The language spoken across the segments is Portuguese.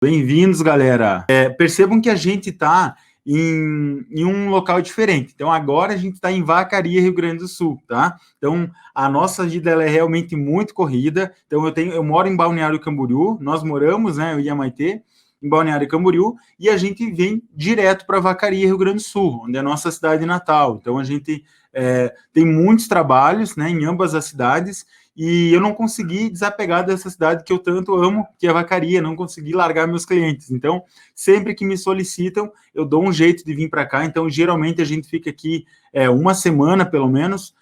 Bem-vindos, galera. Percebam que a gente está em um local diferente. Então, agora a gente está em Vacaria, Rio Grande do Sul, tá? Então, a nossa vida ela é realmente muito corrida. Então, eu moro em Balneário Camboriú, nós moramos, né, eu e a Maitê, em Balneário Camboriú, e a gente vem direto para Vacaria, Rio Grande do Sul, onde é a nossa cidade natal. Então, a gente tem muitos trabalhos, né, em ambas as cidades, e eu não consegui desapegar dessa cidade que eu tanto amo, que é a Vacaria, não consegui largar meus clientes. Então, sempre que me solicitam, eu dou um jeito de vir para cá. Então, geralmente, a gente fica aqui uma semana, pelo menos,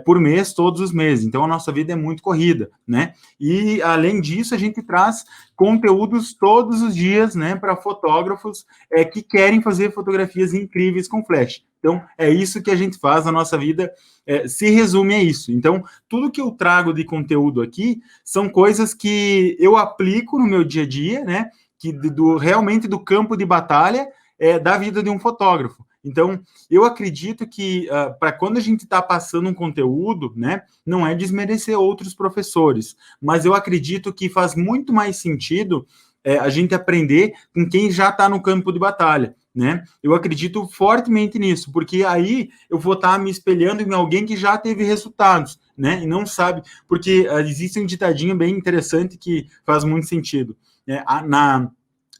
por mês, todos os meses. Então, a nossa vida é muito corrida, né? E, além disso, a gente traz conteúdos todos os dias, né, para fotógrafos que querem fazer fotografias incríveis com flash. Então, é isso que a gente faz, a nossa vida se resume a isso. Então, tudo que eu trago de conteúdo aqui são coisas que eu aplico no meu dia a dia, né? Que realmente do campo de batalha da vida de um fotógrafo. Então, eu acredito que para quando a gente está passando um conteúdo, né, não é desmerecer outros professores, mas eu acredito que faz muito mais sentido a gente aprender com quem já está no campo de batalha, né? Eu acredito fortemente nisso, porque aí eu vou estar me espelhando em alguém que já teve resultados, né? E não sabe, porque existe um ditadinho bem interessante que faz muito sentido, né?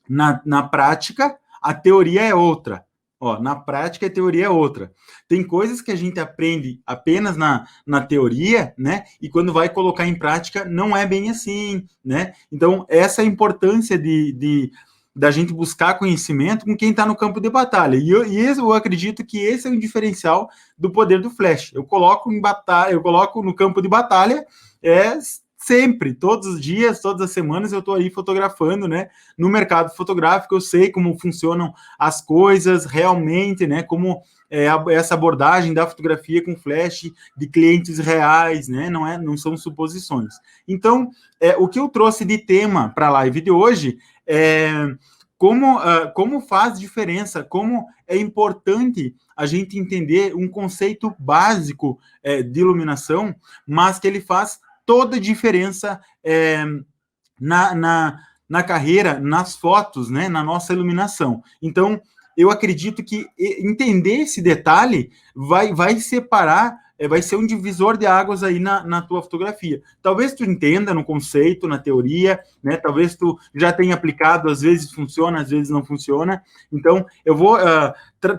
Na prática, a teoria é outra. Ó, na prática, a teoria é outra. Tem coisas que a gente aprende apenas na teoria, né? E quando vai colocar em prática, não é bem assim, né? Então, essa é a importância da gente buscar conhecimento com quem está no campo de batalha. E eu acredito que esse é o diferencial do poder do Flash. Eu coloco no campo de batalha sempre, todos os dias, todas as semanas eu estou aí fotografando, né? No mercado fotográfico eu sei como funcionam as coisas realmente, né? Como essa abordagem da fotografia com flash de clientes reais, né? Não são suposições. Então, o que eu trouxe de tema para a live de hoje é como faz diferença, como é importante a gente entender um conceito básico de iluminação, mas que ele faz toda a diferença na carreira, nas fotos, né, na nossa iluminação. Então, eu acredito que entender esse detalhe vai separar, vai ser um divisor de águas aí na tua fotografia. Talvez tu entenda no conceito, na teoria, né? Talvez tu já tenha aplicado, às vezes funciona, às vezes não funciona. Então, eu vou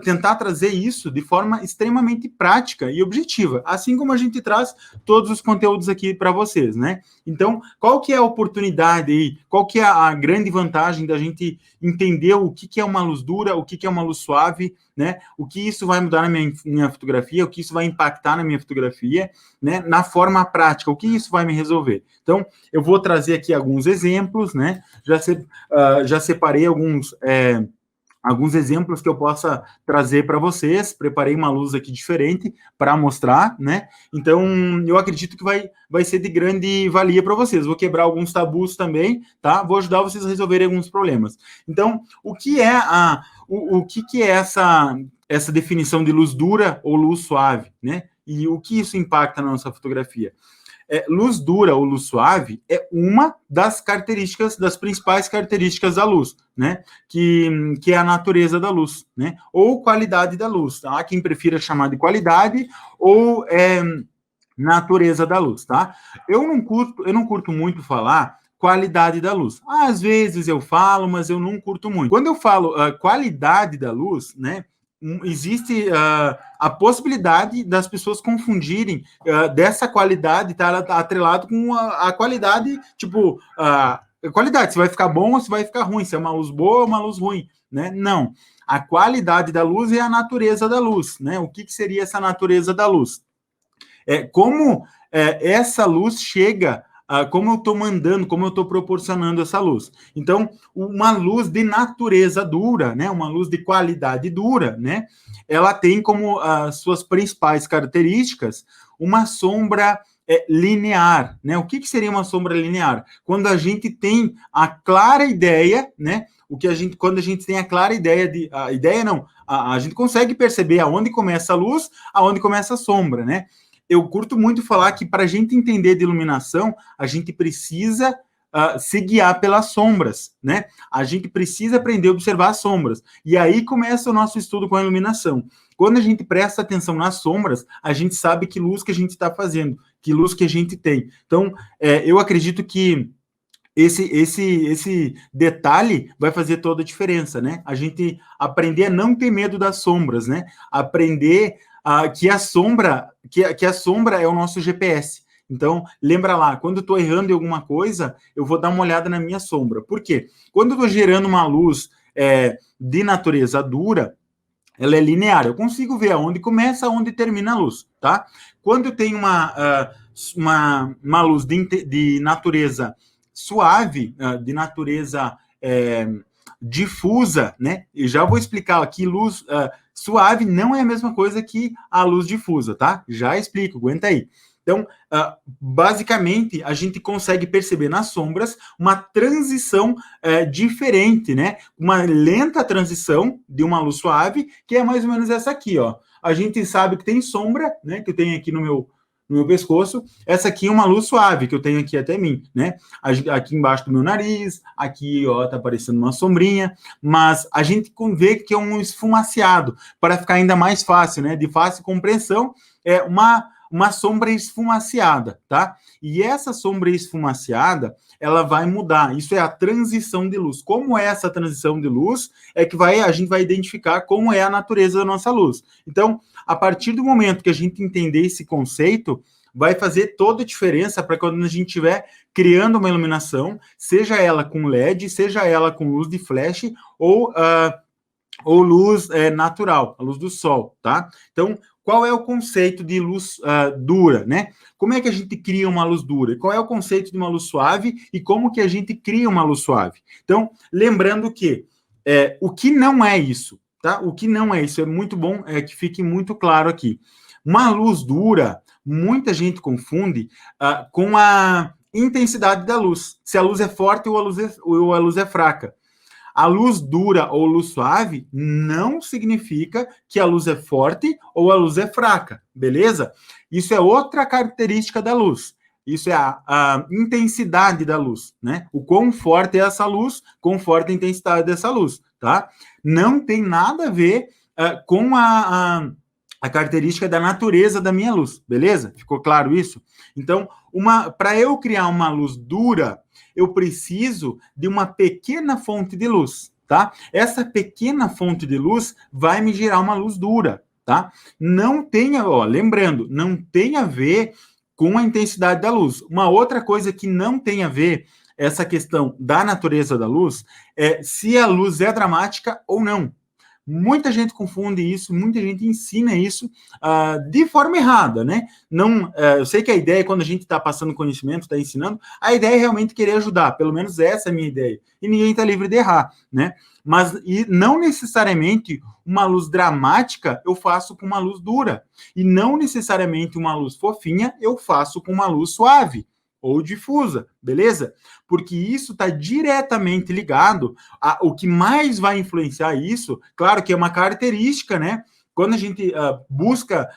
tentar trazer isso de forma extremamente prática e objetiva, assim como a gente traz todos os conteúdos aqui para vocês, né? Então, qual que é a oportunidade aí? Qual que é a grande vantagem da gente entender o que é uma luz dura, o que é uma luz suave, né? O que isso vai mudar na minha fotografia, o que isso vai impactar na minha fotografia, né? Na forma prática, o que isso vai me resolver. Então, eu vou trazer aqui alguns exemplos, né? Já separei alguns exemplos que eu possa trazer para vocês. Preparei uma luz aqui diferente para mostrar, né? Então, eu acredito que vai ser de grande valia para vocês. Vou quebrar alguns tabus também, tá? Vou ajudar vocês a resolverem alguns problemas. Então, o que é essa definição de luz dura ou luz suave, né? E o que isso impacta na nossa fotografia? Luz dura ou luz suave é uma das principais características da luz, né? Que é a natureza da luz, né? Ou qualidade da luz, tá? Há quem prefira chamar de qualidade ou natureza da luz, tá? Eu não curto muito falar qualidade da luz. Às vezes eu falo, mas eu não curto muito. Quando eu falo qualidade da luz, né? Existe a possibilidade das pessoas confundirem dessa qualidade, tá atrelado com a qualidade, tipo, a qualidade, se vai ficar bom ou se vai ficar ruim, se é uma luz boa ou uma luz ruim, né? Não. A qualidade da luz é a natureza da luz, né? O que seria essa natureza da luz? Como essa luz chega, como eu estou mandando, como eu estou proporcionando essa luz. Então, uma luz de natureza dura, né, uma luz de qualidade dura, né, ela tem como suas principais características uma sombra linear, né? O que seria uma sombra linear? Quando a gente tem a clara ideia, né? Quando a gente tem a clara ideia a gente consegue perceber aonde começa a luz, aonde começa a sombra, né? Eu curto muito falar que para a gente entender de iluminação, a gente precisa se guiar pelas sombras, né? A gente precisa aprender a observar as sombras. E aí começa o nosso estudo com a iluminação. Quando a gente presta atenção nas sombras, a gente sabe que luz que a gente está fazendo, que luz que a gente tem. Então, eu acredito que esse detalhe vai fazer toda a diferença, né? A gente aprender a não ter medo das sombras, né? Aprender que a sombra é o nosso GPS. Então, lembra lá, quando eu estou errando em alguma coisa, eu vou dar uma olhada na minha sombra. Por quê? Quando eu estou gerando uma luz de natureza dura, ela é linear. Eu consigo ver aonde começa, aonde termina a luz, tá? Quando eu tenho uma luz de natureza suave, de natureza difusa, né? E já vou explicar aqui, luz suave não é a mesma coisa que a luz difusa, tá? Já explico, aguenta aí. Então, basicamente, a gente consegue perceber nas sombras uma transição diferente, né? Uma lenta transição de uma luz suave, que é mais ou menos essa aqui, ó. A gente sabe que tem sombra, né? Que eu tenho aqui no meu pescoço. Essa aqui é uma luz suave que eu tenho aqui até mim, né? Aqui embaixo do meu nariz, aqui, ó, tá aparecendo uma sombrinha, mas a gente vê que é um esfumaciado, para ficar ainda mais fácil, né? De fácil compreensão, é uma sombra esfumaciada, tá? E essa sombra esfumaciada, ela vai mudar. Isso é a transição de luz. Como é essa transição de luz, é que a gente vai identificar como é a natureza da nossa luz. Então, a partir do momento que a gente entender esse conceito, vai fazer toda a diferença para quando a gente estiver criando uma iluminação, seja ela com LED, seja ela com luz de flash ou luz natural, a luz do sol, tá? Então, qual é o conceito de luz dura, né? Como é que a gente cria uma luz dura? Qual é o conceito de uma luz suave e como que a gente cria uma luz suave? Então, lembrando que o que não é isso, tá? O que não é isso, é muito bom que fique muito claro aqui. Uma luz dura, muita gente confunde com a intensidade da luz. Se a luz é forte ou a luz é fraca. A luz dura ou luz suave não significa que a luz é forte ou a luz é fraca, beleza? Isso é outra característica da luz. Isso é a intensidade da luz, né? O quão forte é essa luz, quão forte a intensidade dessa luz, tá? Não tem nada a ver com a característica da natureza da minha luz, beleza? Ficou claro isso? Então, para eu criar uma luz dura, eu preciso de uma pequena fonte de luz, tá? Essa pequena fonte de luz vai me gerar uma luz dura, tá? Não tem, lembrando, não tem a ver com a intensidade da luz. Uma outra coisa que não tem a ver, essa questão da natureza da luz, é se a luz é dramática ou não. Muita gente confunde isso, muita gente ensina isso de forma errada, né? Não, eu sei que a ideia, quando a gente está passando conhecimento, está ensinando, a ideia é realmente querer ajudar, pelo menos essa é a minha ideia. E ninguém está livre de errar, né? Mas não necessariamente uma luz dramática eu faço com uma luz dura. E não necessariamente uma luz fofinha eu faço com uma luz suave ou difusa, beleza? Porque isso está diretamente ligado o que mais vai influenciar isso, claro que é uma característica, né? Quando a gente busca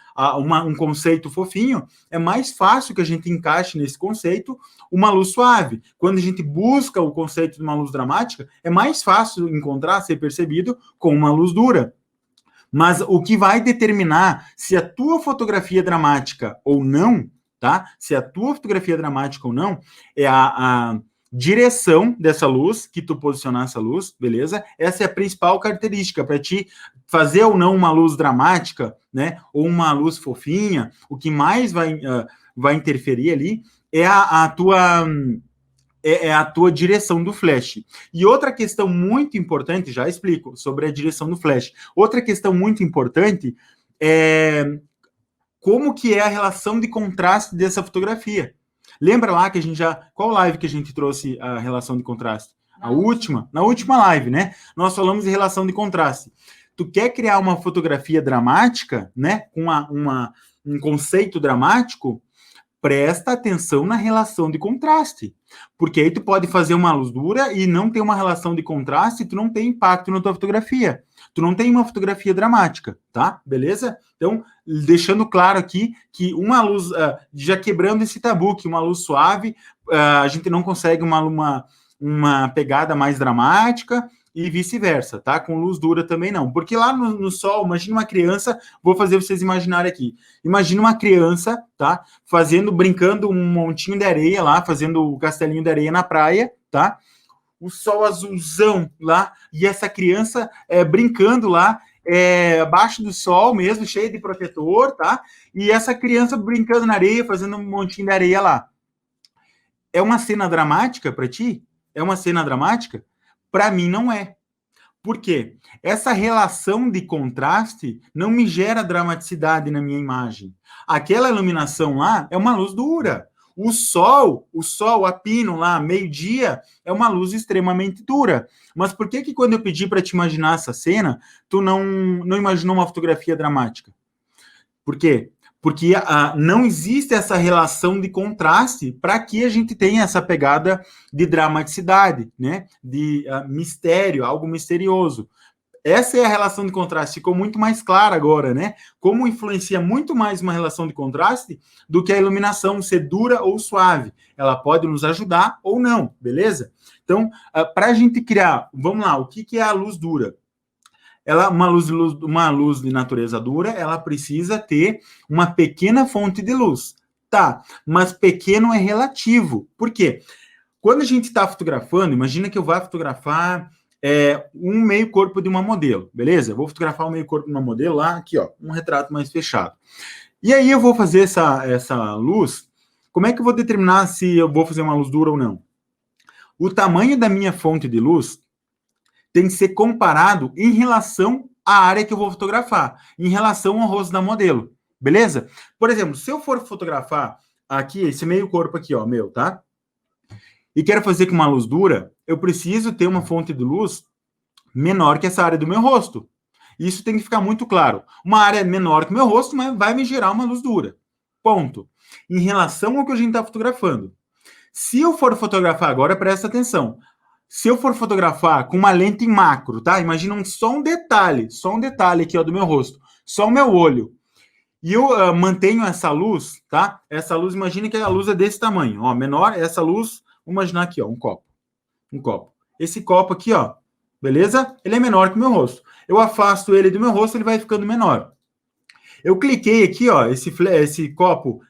um conceito fofinho, é mais fácil que a gente encaixe nesse conceito uma luz suave. Quando a gente busca o conceito de uma luz dramática, é mais fácil encontrar, ser percebido com uma luz dura. Mas o que vai determinar se a tua fotografia é dramática ou não, tá? Se a tua fotografia é dramática ou não, é a direção dessa luz, que tu posicionar essa luz, beleza? Essa é a principal característica para ti fazer ou não uma luz dramática, né? Ou uma luz fofinha. O que mais vai interferir ali é a tua direção do flash. E outra questão muito importante, já explico sobre a direção do flash. Outra questão muito importante é como que é a relação de contraste dessa fotografia. Lembra lá que a gente qual live que a gente trouxe a relação de contraste? Na última live, né? Nós falamos de relação de contraste. Tu quer criar uma fotografia dramática, né? Com um conceito dramático, presta atenção na relação de contraste, porque aí tu pode fazer uma luz dura e não ter uma relação de contraste, tu não tem impacto na tua fotografia, tu não tem uma fotografia dramática, tá? Beleza? Então, deixando claro aqui que uma luz, já quebrando esse tabu, que uma luz suave, a gente não consegue uma pegada mais dramática, e vice-versa, tá? Com luz dura também não. Porque lá no sol, imagina uma criança, vou fazer vocês imaginarem aqui. Imagina uma criança, tá? Brincando um montinho de areia lá, fazendo o castelinho de areia na praia, tá? O sol azulzão lá, e essa criança brincando lá, abaixo do sol mesmo, cheia de protetor, tá? E essa criança brincando na areia, fazendo um montinho de areia lá. É uma cena dramática para ti? É uma cena dramática? Para mim, não é. Por quê? Essa relação de contraste não me gera dramaticidade na minha imagem. Aquela iluminação lá é uma luz dura. O sol, a pino lá, meio-dia, é uma luz extremamente dura. Mas por que quando eu pedi para te imaginar essa cena, tu não imaginou uma fotografia dramática? Por quê? Porque não existe essa relação de contraste para que a gente tenha essa pegada de dramaticidade, né? De mistério, algo misterioso. Essa é a relação de contraste, ficou muito mais clara agora, né? Como influencia muito mais uma relação de contraste do que a iluminação ser dura ou suave. Ela pode nos ajudar ou não, beleza? Então, para a gente criar, vamos lá, o que é a luz dura? Uma luz de natureza dura, ela precisa ter uma pequena fonte de luz. Tá, mas pequeno é relativo. Por quê? Quando a gente está fotografando, imagina que eu vá fotografar um meio corpo de uma modelo, beleza? Eu vou fotografar o meio corpo de uma modelo lá, aqui, ó, um retrato mais fechado. E aí eu vou fazer essa luz. Como é que eu vou determinar se eu vou fazer uma luz dura ou não? O tamanho da minha fonte de luz tem que ser comparado em relação à área que eu vou fotografar, em relação ao rosto da modelo, beleza? Por exemplo, se eu for fotografar aqui, esse meio corpo aqui, ó, meu, tá? E quero fazer com uma luz dura, eu preciso ter uma fonte de luz menor que essa área do meu rosto. Isso tem que ficar muito claro. Uma área menor que o meu rosto, mas vai me gerar uma luz dura. Ponto. Em relação ao que a gente está fotografando. Se eu for fotografar agora, presta atenção. Se eu for fotografar com uma lente macro, tá? Imagina só um detalhe aqui, ó, do meu rosto, só o meu olho. E eu mantenho essa luz, tá? Essa luz, imagina que a luz é desse tamanho, ó, menor, essa luz, vamos imaginar aqui, ó, um copo. Esse copo aqui, ó, beleza? Ele é menor que o meu rosto. Eu afasto ele do meu rosto, ele vai ficando menor. Eu cliquei aqui, ó, esse copo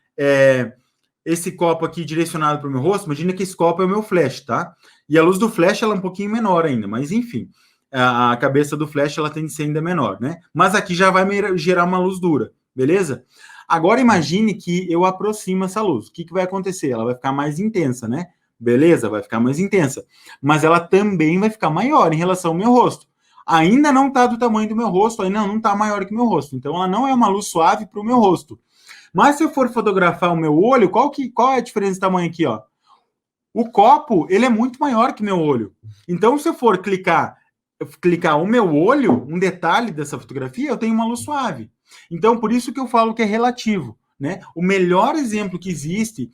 aqui direcionado para o meu rosto, imagina que esse copo é o meu flash, tá? E a luz do flash ela é um pouquinho menor ainda, mas enfim, a cabeça do flash ela tem que ser ainda menor, né? Mas aqui já vai gerar uma luz dura, beleza? Agora imagine que eu aproximo essa luz. O que vai acontecer? Ela vai ficar mais intensa, né? Beleza? Vai ficar mais intensa. Mas ela também vai ficar maior em relação ao meu rosto. Ainda não está do tamanho do meu rosto, ainda não está maior que o meu rosto. Então ela não é uma luz suave para o meu rosto. Mas se eu for fotografar o meu olho, qual é a diferença de tamanho aqui, ó? O copo, ele é muito maior que meu olho. Então, se eu for clicar o meu olho, um detalhe dessa fotografia, eu tenho uma luz suave. Então, por isso que eu falo que é relativo, né? O melhor exemplo que existe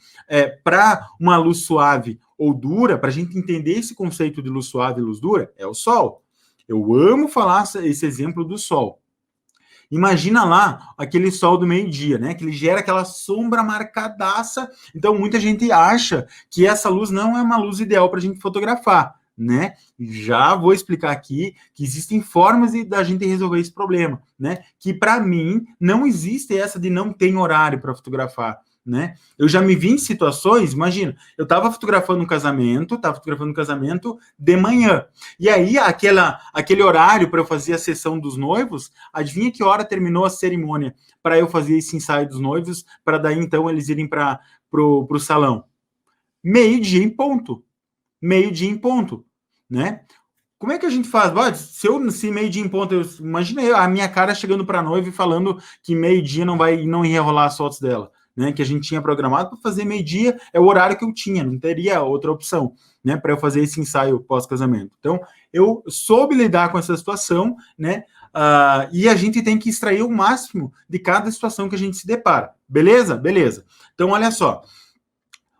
para uma luz suave ou dura, para a gente entender esse conceito de luz suave e luz dura, é o sol. Eu amo falar esse exemplo do sol. Imagina lá aquele sol do meio-dia, né? Que ele gera aquela sombra marcadaça. Então, muita gente acha que essa luz não é uma luz ideal para a gente fotografar, né? Já vou explicar aqui que existem formas da gente resolver esse problema, né? Que para mim não existe essa de não ter horário para fotografar, né? Eu já me vi em situações, imagina, eu estava fotografando um casamento, de manhã. E aí, aquele horário para eu fazer a sessão dos noivos, adivinha que hora terminou a cerimônia para eu fazer esse ensaio dos noivos, para daí então eles irem para o salão? Meio-dia em ponto. Meio-dia em ponto, né? Como é que a gente faz? Se meio-dia em ponto, imagina a minha cara chegando para a noiva e falando que meio-dia não ia rolar as fotos dela. né, que a gente tinha programado para fazer meio-dia, é o horário que eu tinha, não teria outra opção, né, para eu fazer esse ensaio pós-casamento. Então, eu soube lidar com essa situação, né, e a gente tem que extrair o máximo de cada situação que a gente se depara. Beleza? Beleza. Então, olha só.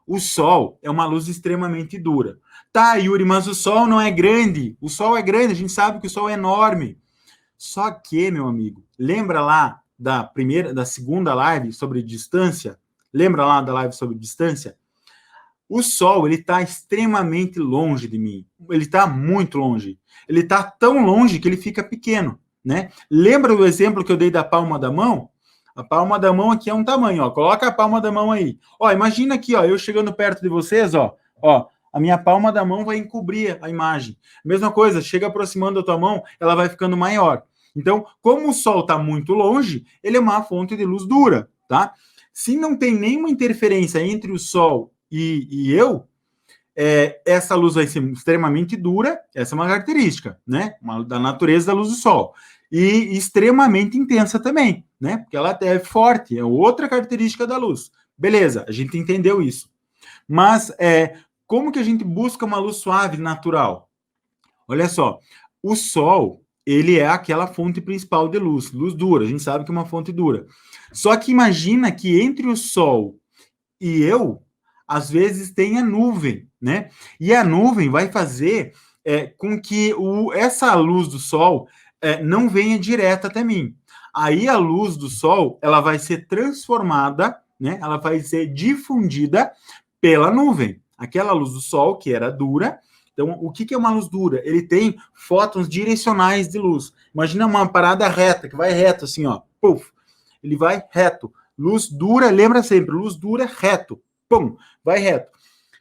O Sol é uma luz extremamente dura. Tá, Yuri, mas o Sol não é grande. O Sol é grande, a gente sabe que o Sol é enorme. Só que, meu amigo, lembra lá da segunda live sobre distância? Lembra lá da live sobre distância? O Sol, ele está extremamente longe de mim. Ele está muito longe. Ele está tão longe que ele fica pequeno, né? Lembra do exemplo que eu dei da palma da mão? A palma da mão aqui é um tamanho, ó. Coloca a palma da mão aí. Ó, imagina aqui, ó, eu chegando perto de vocês, ó, a minha palma da mão vai encobrir a imagem. Mesma coisa, chega aproximando da tua mão, ela vai ficando maior. Então, como o Sol está muito longe, ele é uma fonte de luz dura, tá? Se não tem nenhuma interferência entre o Sol e eu, essa luz vai ser extremamente dura, essa é uma característica, né? Da natureza da luz do Sol. E extremamente intensa também, né? Porque ela é forte, é outra característica da luz. Beleza, a gente entendeu isso. Mas como que a gente busca uma luz suave, natural? Olha só, o Sol, ele é aquela fonte principal de luz, luz dura, a gente sabe que é uma fonte dura. Só que imagina que entre o Sol e eu, às vezes tem a nuvem, né? E a nuvem vai fazer com que essa luz do Sol não venha direto até mim. Aí a luz do Sol, ela vai ser transformada, né? Ela vai ser difundida pela nuvem. Aquela luz do Sol, que era dura. Então, o que é uma luz dura? Ele tem fótons direcionais de luz. Imagina uma parada reta, que vai reto assim, ó. Puf, ele vai reto. Luz dura, lembra sempre, luz dura, reto. Pum, vai reto.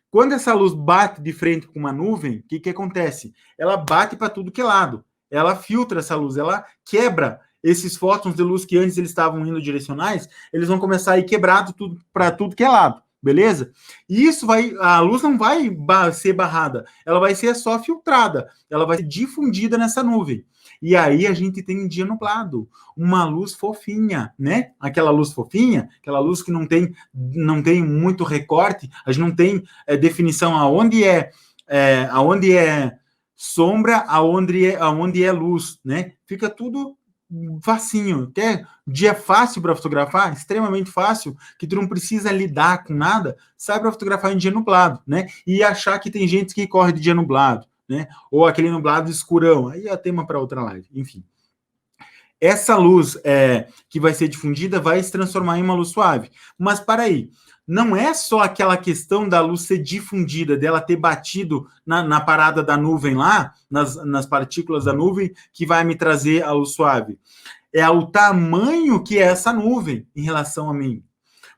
Quando essa luz bate de frente com uma nuvem, o que acontece? Ela bate para tudo que é lado. Ela filtra essa luz, ela quebra esses fótons de luz que antes eles estavam indo direcionais, eles vão começar a ir quebrado para tudo que é lado, beleza? E isso a luz não vai ser barrada, ela vai ser só filtrada, ela vai ser difundida nessa nuvem. E aí a gente tem um dia nublado, uma luz fofinha, né? Aquela luz fofinha, aquela luz que não tem muito recorte, a gente não tem definição aonde é sombra, aonde é luz, né? Fica tudo facinho. Quer dia fácil para fotografar? Extremamente fácil, que tu não precisa lidar com nada, sai para fotografar em dia nublado, né? E achar que tem gente que corre de dia nublado, né? Ou aquele nublado escurão. Aí é tema para outra live. Enfim. Essa luz que vai ser difundida vai se transformar em uma luz suave. Mas para aí, não é só aquela questão da luz ser difundida, dela ter batido na parada da nuvem lá, nas partículas da nuvem, que vai me trazer a luz suave. É o tamanho que é essa nuvem em relação a mim.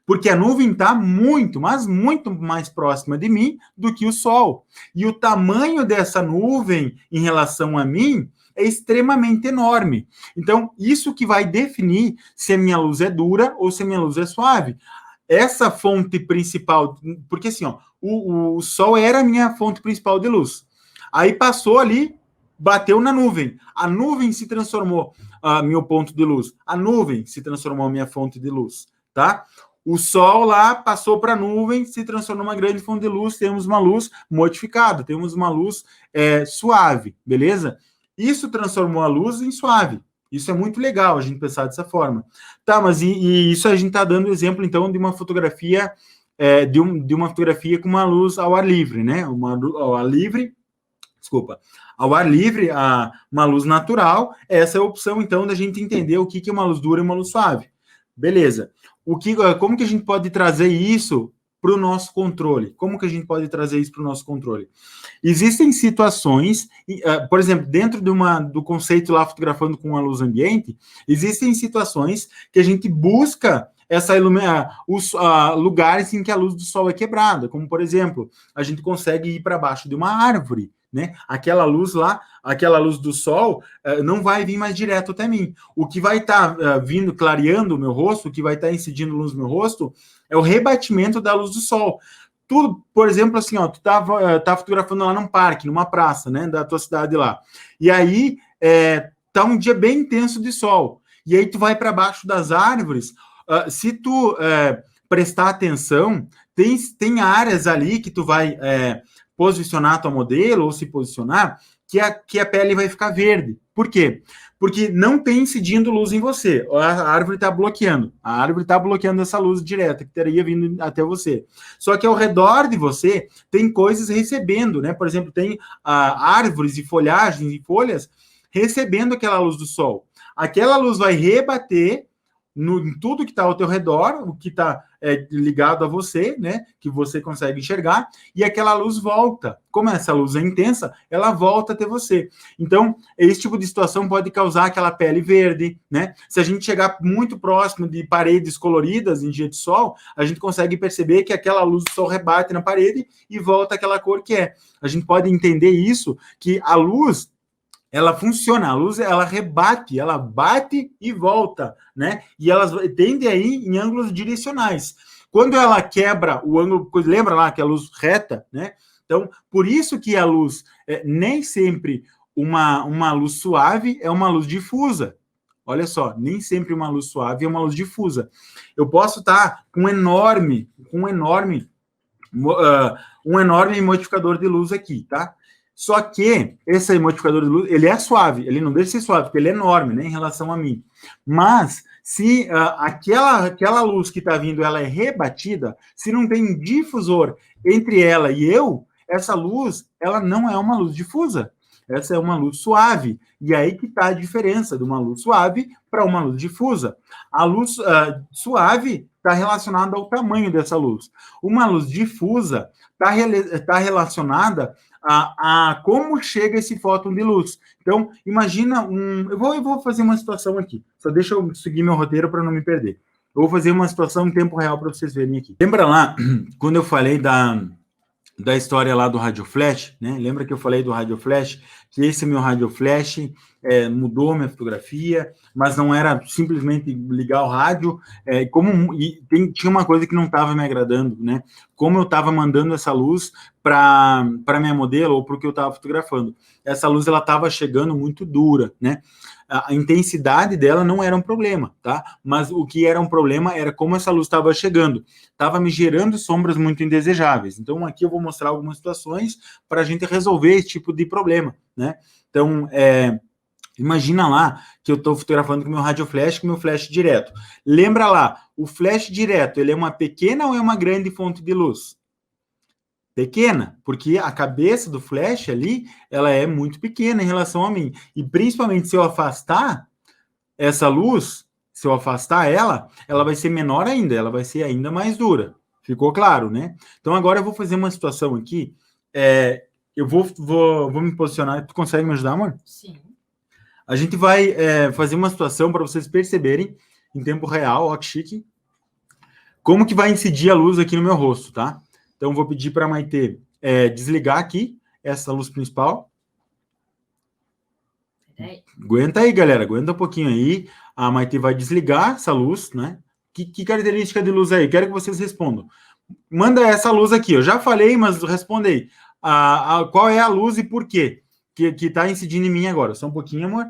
Porque a nuvem está muito, mas muito mais próxima de mim do que o Sol. E o tamanho dessa nuvem em relação a mim é extremamente enorme. Então, isso que vai definir se a minha luz é dura ou se a minha luz é suave. Essa fonte principal, porque assim, ó, o Sol era a minha fonte principal de luz. Aí passou ali, bateu na nuvem. A nuvem se transformou meu ponto de luz. A nuvem se transformou minha fonte de luz, tá? O Sol lá passou para a nuvem, se transformou numa grande fonte de luz, temos uma luz modificada, temos uma luz suave, beleza? Isso transformou a luz em suave. Isso é muito legal a gente pensar dessa forma. Tá, mas e isso a gente está dando exemplo, então, de uma fotografia, de uma fotografia com uma luz ao ar livre, né? Ao ar livre, uma luz natural. Essa é a opção, então, da gente entender o que é uma luz dura e uma luz suave. Beleza. Como que a gente pode trazer isso para o nosso controle? Como que a gente pode trazer isso para o nosso controle? Existem situações, por exemplo, dentro do conceito lá, fotografando com a luz ambiente, existem situações que a gente busca lugares em que a luz do sol é quebrada, como, por exemplo, a gente consegue ir para baixo de uma árvore, né? Aquela luz do sol não vai vir mais direto até mim. O que vai estar vindo, clareando o meu rosto, o que vai estar incidindo luz no meu rosto, é o rebatimento da luz do sol. Tudo, por exemplo, assim, ó, tu tá fotografando lá num parque, numa praça, né, da tua cidade lá. E aí tá um dia bem intenso de sol. E aí tu vai para baixo das árvores. Se tu prestar atenção, tem áreas ali que tu vai posicionar tua modelo ou se posicionar, que a pele vai ficar verde. Por quê? Porque não tem incidindo luz em você. A árvore está bloqueando. A árvore está bloqueando essa luz direta que teria vindo até você. Só que ao redor de você tem coisas recebendo, né? Por exemplo, tem árvores e folhagens e folhas recebendo aquela luz do sol. Aquela luz vai rebater em tudo que está ao teu redor, o que está ligado a você, né, que você consegue enxergar, e aquela luz volta. Como essa luz é intensa, ela volta até você. Então, esse tipo de situação pode causar aquela pele verde, né? Se a gente chegar muito próximo de paredes coloridas em dia de sol, a gente consegue perceber que aquela luz do sol rebate na parede e volta aquela cor que é. A gente pode entender isso, que a luz ela funciona, a luz ela rebate, ela bate e volta, né? E elas tendem aí em ângulos direcionais. Quando ela quebra o ângulo, lembra lá que a luz reta, né? Então, por isso que a luz nem sempre uma luz suave é uma luz difusa. Olha só, nem sempre uma luz suave é uma luz difusa. Eu posso estar com um enorme modificador de luz aqui, tá? Só que esse modificador de luz, ele é suave, ele não deixa de ser suave, porque ele é enorme, né, em relação a mim. Mas, se aquela luz que está vindo, ela é rebatida, se não tem difusor entre ela e eu, essa luz, ela não é uma luz difusa. Essa é uma luz suave. E aí que está a diferença de uma luz suave para uma luz difusa. A luz suave está relacionada ao tamanho dessa luz. Uma luz difusa está relacionada a como chega esse fóton de luz. Então, imagina eu vou fazer uma situação aqui. Só deixa eu seguir meu roteiro para não me perder. Eu vou fazer uma situação em tempo real para vocês verem aqui. Lembra lá, quando eu falei da história lá do rádio flash, né? Lembra que eu falei do rádio flash? Que esse meu rádio flash mudou minha fotografia, mas não era simplesmente ligar o rádio, tinha uma coisa que não estava me agradando, né? Como eu estava mandando essa luz para minha modelo ou para o que eu estava fotografando. Essa luz ela estava chegando muito dura, né? A intensidade dela não era um problema, tá? Mas o que era um problema era como essa luz estava chegando. Estava me gerando sombras muito indesejáveis. Então, aqui eu vou mostrar algumas situações para a gente resolver esse tipo de problema, né? Então, imagina lá que eu estou fotografando com o meu rádio flash, com o meu flash direto. Lembra lá, o flash direto, ele é uma pequena ou é uma grande fonte de luz? Pequena, porque a cabeça do flash ali, ela é muito pequena em relação a mim. E principalmente se eu afastar essa luz, se eu afastar ela vai ser menor ainda, ela vai ser ainda mais dura. Ficou claro, né? Então agora eu vou fazer uma situação aqui. Eu vou me posicionar. Tu consegue me ajudar, amor? Sim. A gente vai fazer uma situação para vocês perceberem em tempo real, ó, que chique, como que vai incidir a luz aqui no meu rosto, tá? Então, vou pedir para a Maitê desligar aqui essa luz principal. Aguenta aí, galera. Aguenta um pouquinho aí. A Maitê vai desligar essa luz, né? Que característica de luz aí? Quero que vocês respondam. Manda essa luz aqui. Eu já falei, mas responde aí. Qual é a luz e por quê? Que está incidindo em mim agora. Só um pouquinho, amor.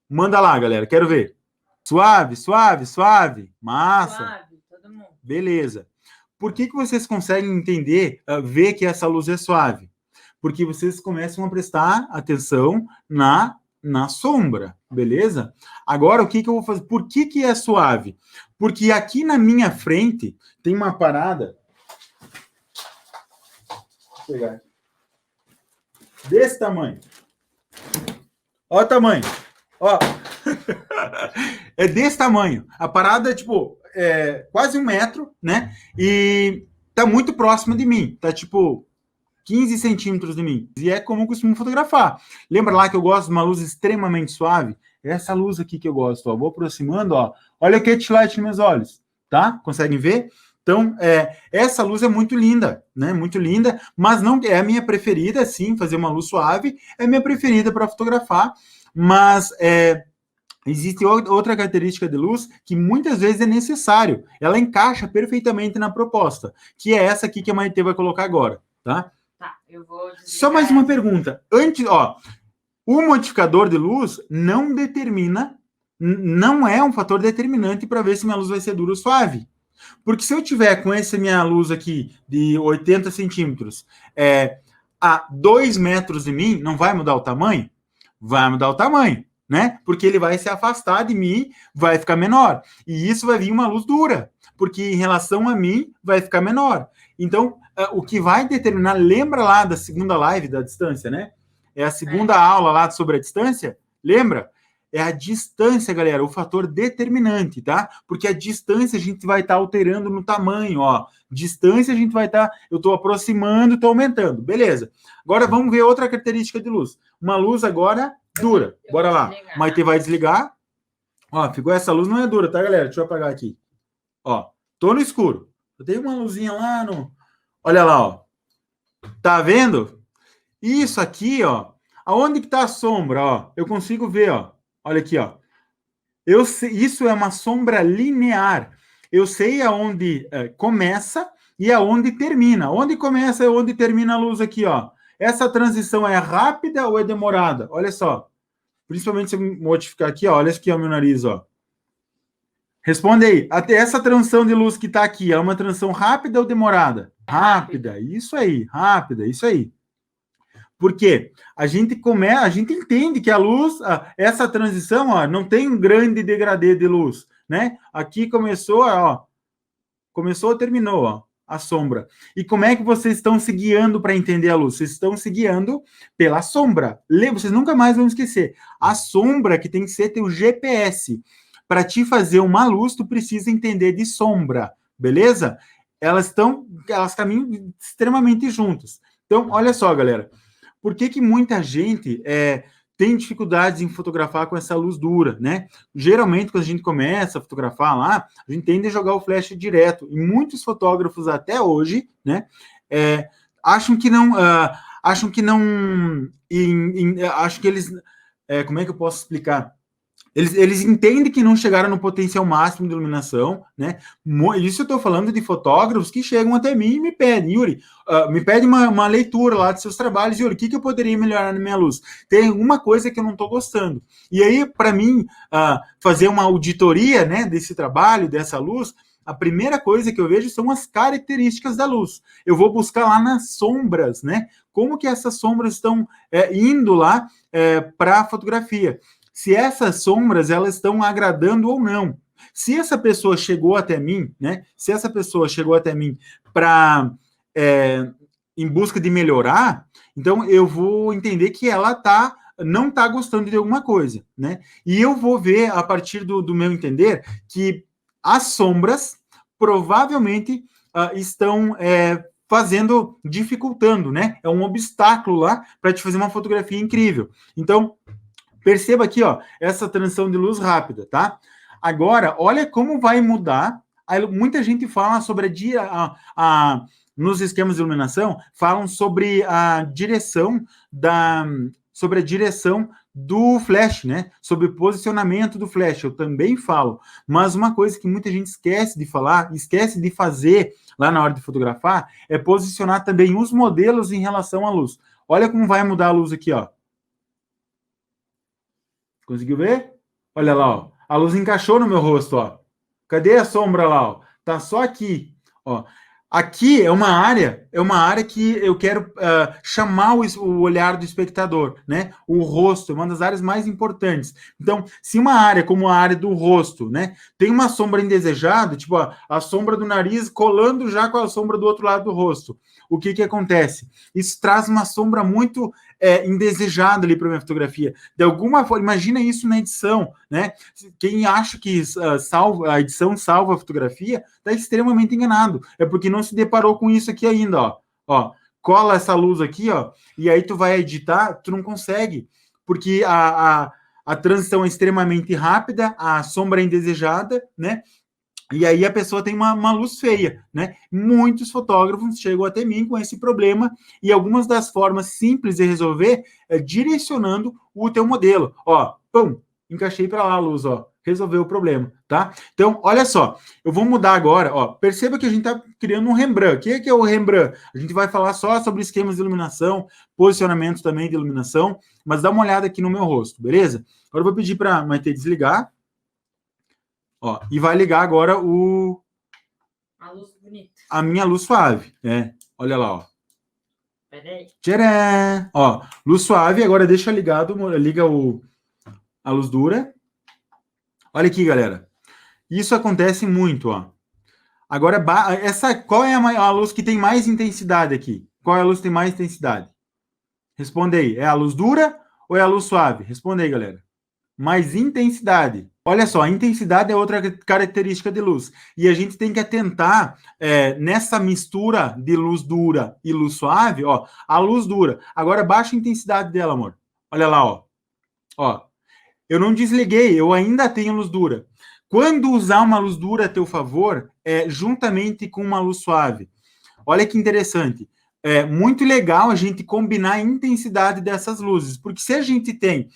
Manda lá, galera. Quero ver. Suave, suave, suave. Massa. Suave, todo mundo. Beleza. Por que vocês conseguem entender, ver que essa luz é suave? Porque vocês começam a prestar atenção na sombra, beleza? Agora, o que eu vou fazer? Por que é suave? Porque aqui na minha frente tem uma parada. Vou pegar aqui. Desse tamanho. Olha o tamanho. Ó. É desse tamanho. A parada é tipo quase 1 metro, né? E tá muito próxima de mim. Tá tipo 15 centímetros de mim. E é como eu costumo fotografar. Lembra lá que eu gosto de uma luz extremamente suave? É essa luz aqui que eu gosto. Ó. Vou aproximando, ó. Olha o cat light nos meus olhos. Tá? Conseguem ver? Então, essa luz é muito linda, né? Muito linda, mas não é a minha preferida, sim, fazer uma luz suave é a minha preferida para fotografar, mas existe outra característica de luz que muitas vezes é necessário. Ela encaixa perfeitamente na proposta, que é essa aqui que a Maitê vai colocar agora, tá? Tá, eu vou desligar. Só mais uma pergunta. Antes, ó, o modificador de luz não determina, não é um fator determinante para ver se minha luz vai ser dura ou suave. Porque se eu tiver com essa minha luz aqui de 80 centímetros a 2 metros de mim, não vai mudar o tamanho? Vai mudar o tamanho, né? Porque ele vai se afastar de mim, vai ficar menor. E isso vai vir uma luz dura, porque em relação a mim vai ficar menor. Então, o que vai determinar, lembra lá da segunda live da distância, né? É a segunda aula lá sobre a distância, lembra? É a distância, galera, o fator determinante, tá? Porque a distância a gente vai estar alterando no tamanho, ó. Distância a gente vai estar, eu estou aproximando, estou aumentando, beleza. Agora vamos ver outra característica de luz. Uma luz agora dura. Bora lá. Maite vai desligar. Ó, ficou essa luz, não é dura, tá, galera? Deixa eu apagar aqui. Ó, tô no escuro. Eu tenho uma luzinha lá no... Olha lá, ó. Tá vendo? Isso aqui, ó. Aonde que tá a sombra, ó? Eu consigo ver, ó. Olha aqui, ó. Eu sei, isso é uma sombra linear. Eu sei aonde começa e aonde termina. Onde começa e onde termina a luz aqui, ó. Essa transição é rápida ou é demorada? Olha só. Principalmente se eu modificar aqui, ó. Olha aqui, ó, meu nariz, ó. Responde aí. Até essa transição de luz que está aqui, é uma transição rápida ou demorada? Rápida. Isso aí, rápida, isso aí. Porque a gente entende que a luz, essa transição, ó, não tem um grande degradê de luz, né? Aqui começou, ó, começou, terminou, ó, a sombra. E como é que vocês estão se guiando para entender a luz? Vocês estão se guiando pela sombra. Vocês nunca mais vão esquecer. A sombra que tem que ser teu GPS. Para te fazer uma luz, tu precisa entender de sombra, beleza? Elas caminham extremamente juntas. Então, olha só, galera. Por que muita gente tem dificuldades em fotografar com essa luz dura, né? Geralmente, quando a gente começa a fotografar lá, a gente tende a jogar o flash direto. E muitos fotógrafos até hoje, né, acham que eles... como é que eu posso explicar? Eles entendem que não chegaram no potencial máximo de iluminação, né? Isso eu estou falando de fotógrafos que chegam até mim e me pedem, Yuri, me pede uma leitura lá dos seus trabalhos, Yuri, o que eu poderia melhorar na minha luz? Tem alguma coisa que eu não estou gostando. E aí, para mim, fazer uma auditoria, né, desse trabalho, dessa luz, a primeira coisa que eu vejo são as características da luz. Eu vou buscar lá nas sombras, né? Como que essas sombras estão indo lá para a fotografia. Se essas sombras elas estão agradando ou não. Se essa pessoa chegou até mim, né? Se essa pessoa chegou até mim para em busca de melhorar, então eu vou entender que ela não está gostando de alguma coisa, né? E eu vou ver a partir do meu entender que as sombras provavelmente estão dificultando, né? É um obstáculo lá para te fazer uma fotografia incrível. Então perceba aqui, ó, essa transição de luz rápida, tá? Agora, olha como vai mudar. Muita gente fala sobre nos esquemas de iluminação, falam sobre a direção do flash, né? Sobre o posicionamento do flash. Eu também falo. Mas uma coisa que muita gente esquece de falar, esquece de fazer lá na hora de fotografar, é posicionar também os modelos em relação à luz. Olha como vai mudar a luz aqui, ó. Conseguiu ver? Olha lá, ó. A luz encaixou no meu rosto, ó. Cadê a sombra lá, ó? Tá só aqui, ó. Aqui é uma área que eu quero chamar o olhar do espectador, né? O rosto é uma das áreas mais importantes. Então, se uma área como a área do rosto, né, tem uma sombra indesejada, tipo a sombra do nariz colando já com a sombra do outro lado do rosto, o que acontece? Isso traz uma sombra muito indesejada ali para minha fotografia. De alguma forma, imagina isso na edição, né? Quem acha que a edição salva a fotografia está extremamente enganado. É porque não se deparou com isso aqui ainda, ó. Ó, cola essa luz aqui, ó, e aí tu vai editar, tu não consegue, porque a transição é extremamente rápida, a sombra é indesejada, né? E aí a pessoa tem uma luz feia, né? Muitos fotógrafos chegam até mim com esse problema e algumas das formas simples de resolver é direcionando o teu modelo. Ó, pum, encaixei para lá a luz, ó, resolveu o problema, tá? Então, olha só, eu vou mudar agora, ó, perceba que a gente tá criando um Rembrandt. O que é o Rembrandt? A gente vai falar só sobre esquemas de iluminação, posicionamento também de iluminação, mas dá uma olhada aqui no meu rosto, beleza? Agora eu vou pedir para a Maite desligar. Ó, e vai ligar agora A luz bonita. A minha luz suave, né? Olha lá, ó. Peraí. Tcharam! Ó, luz suave, agora deixa ligado, liga a luz dura. Olha aqui, galera. Isso acontece muito, ó. Agora, qual é a luz que tem mais intensidade aqui? Qual é a luz que tem mais intensidade? Responde aí. É a luz dura ou é a luz suave? Responde aí, galera. Mais intensidade. Olha só, a intensidade é outra característica de luz. E a gente tem que atentar nessa mistura de luz dura e luz suave, ó, a luz dura. Agora baixa a intensidade dela, amor. Olha lá, ó. Ó, eu não desliguei, eu ainda tenho luz dura. Quando usar uma luz dura a teu favor, juntamente com uma luz suave. Olha que interessante. É muito legal a gente combinar a intensidade dessas luzes, porque se a gente tem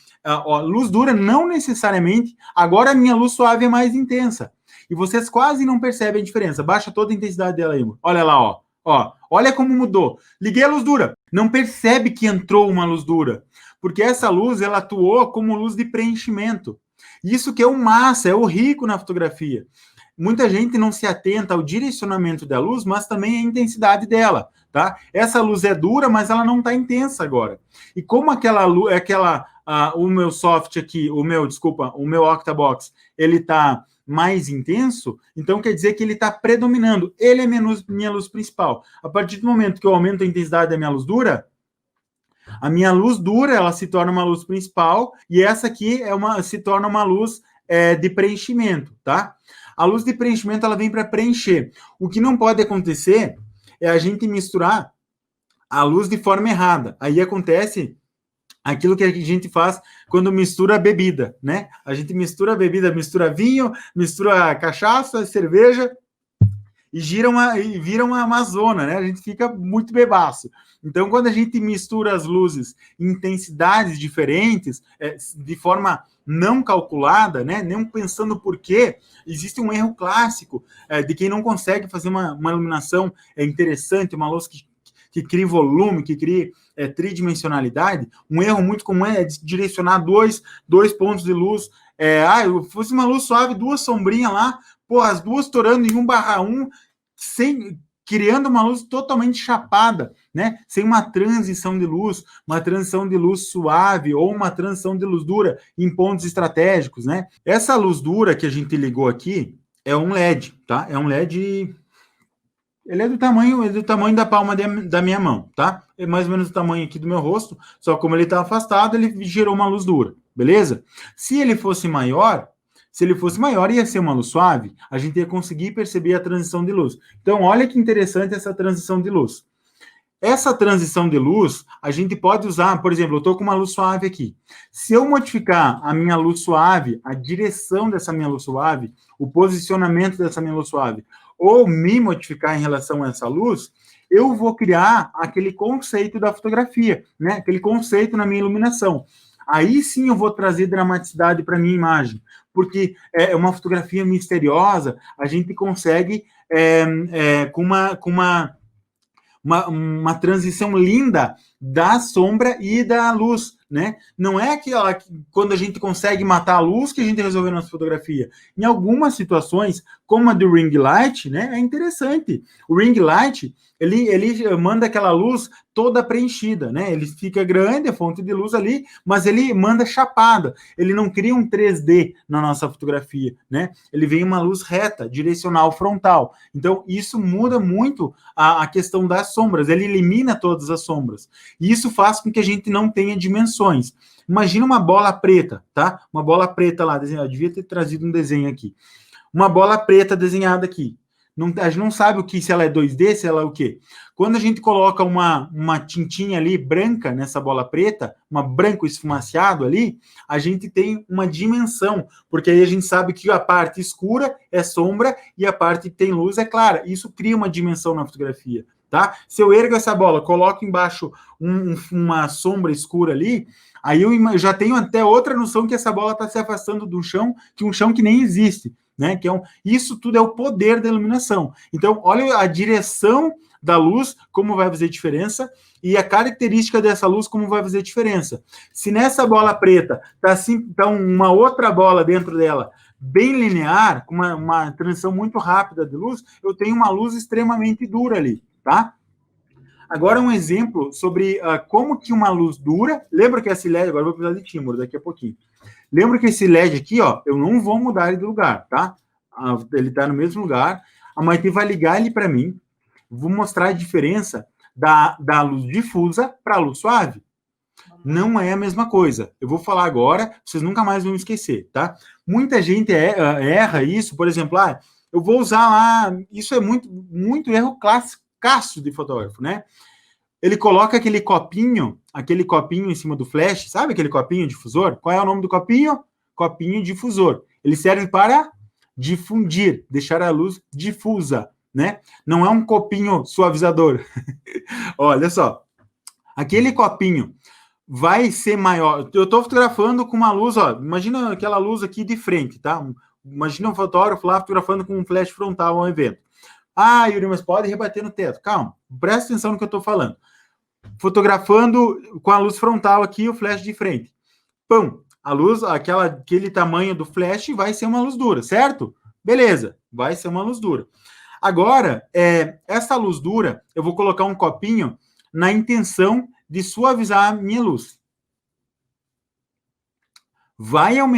luz dura, não necessariamente, agora a minha luz suave é mais intensa. E vocês quase não percebem a diferença. Baixa toda a intensidade dela aí, amor. Olha lá, ó. Ó, olha como mudou. Liguei a luz dura. Não percebe que entrou uma luz dura, porque essa luz ela atuou como luz de preenchimento. Isso que é o massa, é o rico na fotografia. Muita gente não se atenta ao direcionamento da luz, mas também à intensidade dela, tá? Essa luz é dura, mas ela não está intensa agora. E como aquela luz, o meu soft aqui, o meu Octabox, ele está mais intenso, então quer dizer que ele está predominando. Ele é minha luz principal. A partir do momento que eu aumento a intensidade da minha luz dura, a minha luz dura, ela se torna uma luz principal, e essa aqui se torna uma luz de preenchimento, tá? A luz de preenchimento, ela vem para preencher. O que não pode acontecer é a gente misturar a luz de forma errada. Aí acontece aquilo que a gente faz quando mistura a bebida, né? A gente mistura a bebida, mistura vinho, mistura cachaça, cerveja, e vira uma zona, né? A gente fica muito bebaço. Então, quando a gente mistura as luzes em intensidades diferentes, de forma não calculada, né? Nem pensando por quê, existe um erro clássico de quem não consegue fazer uma iluminação interessante, uma luz que crie volume, que crie tridimensionalidade. Um erro muito comum é direcionar dois pontos de luz. Eu fosse uma luz suave, duas sombrinhas lá, pô, as duas estourando em 1/1, criando uma luz totalmente chapada, né? Sem uma transição de luz suave ou uma transição de luz dura em pontos estratégicos, né? Essa luz dura que a gente ligou aqui é um LED, tá? É um LED. Ele é do tamanho da palma da minha mão, tá? É mais ou menos o tamanho aqui do meu rosto, só como ele está afastado, ele gerou uma luz dura, beleza? Se ele fosse maior, ia ser uma luz suave, a gente ia conseguir perceber a transição de luz. Então, olha que interessante essa transição de luz. Essa transição de luz, a gente pode usar, por exemplo, eu estou com uma luz suave aqui. Se eu modificar a minha luz suave, a direção dessa minha luz suave, o posicionamento dessa minha luz suave, ou me modificar em relação a essa luz, eu vou criar aquele conceito da fotografia, né? Aquele conceito na minha iluminação. Aí sim eu vou trazer dramaticidade para a minha imagem, porque é uma fotografia misteriosa, a gente consegue com uma transição linda da sombra e da luz, né? Não é aquela que, quando a gente consegue matar a luz, que a gente resolveu na fotografia. Em algumas situações, como a do ring light, né? É interessante. O ring light, ele manda aquela luz toda preenchida, né? Ele fica grande, a fonte de luz ali, mas ele manda chapada. Ele não cria um 3D na nossa fotografia, né? Ele vem uma luz reta, direcional, frontal. Então, isso muda muito a questão das sombras. Ele elimina todas as sombras. E isso faz com que a gente não tenha dimensões. Imagina uma bola preta, tá? Uma bola preta lá, desenhada. Eu devia ter trazido um desenho aqui. Uma bola preta desenhada aqui. A gente não sabe se ela é 2D, se ela é o quê. Quando a gente coloca uma tintinha ali branca nessa bola preta, uma branco esfumaciado ali, a gente tem uma dimensão, porque aí a gente sabe que a parte escura é sombra e a parte que tem luz é clara. Isso cria uma dimensão na fotografia, tá? Se eu ergo essa bola, coloco embaixo uma sombra escura ali, aí eu já tenho até outra noção que essa bola está se afastando do chão, que um chão que nem existe. Né? Isso tudo é o poder da iluminação. Então, olha a direção da luz, como vai fazer diferença, e a característica dessa luz, como vai fazer diferença. Se nessa bola preta tá uma outra bola dentro dela, bem linear, com uma transição muito rápida de luz, eu tenho uma luz extremamente dura ali, tá? Agora um exemplo sobre como que uma luz dura, lembra que esse LED, agora eu vou precisar de tímoro daqui a pouquinho. Lembra que esse LED aqui, ó, eu não vou mudar ele de lugar, tá? Ele tá no mesmo lugar, a Maite vai ligar ele para mim, vou mostrar a diferença da luz difusa para a luz suave. Não é a mesma coisa. Eu vou falar agora, vocês nunca mais vão esquecer, tá? Muita gente erra isso, por exemplo, eu vou usar lá, isso é muito erro clássico de fotógrafo, né? Ele coloca aquele copinho em cima do flash, sabe aquele copinho difusor? Qual é o nome do copinho? Copinho difusor. Ele serve para difundir, deixar a luz difusa, né? Não é um copinho suavizador. Olha só, aquele copinho vai ser maior. Eu estou fotografando com uma luz, ó, imagina aquela luz aqui de frente, tá? Imagina um fotógrafo lá fotografando com um flash frontal a um evento. Yuri, mas pode rebater no teto. Calma, presta atenção no que eu estou falando. Fotografando com a luz frontal aqui, o flash de frente. Pum, a luz, aquele tamanho do flash vai ser uma luz dura, certo? Beleza, vai ser uma luz dura. Agora, essa luz dura, eu vou colocar um copinho na intenção de suavizar a minha luz.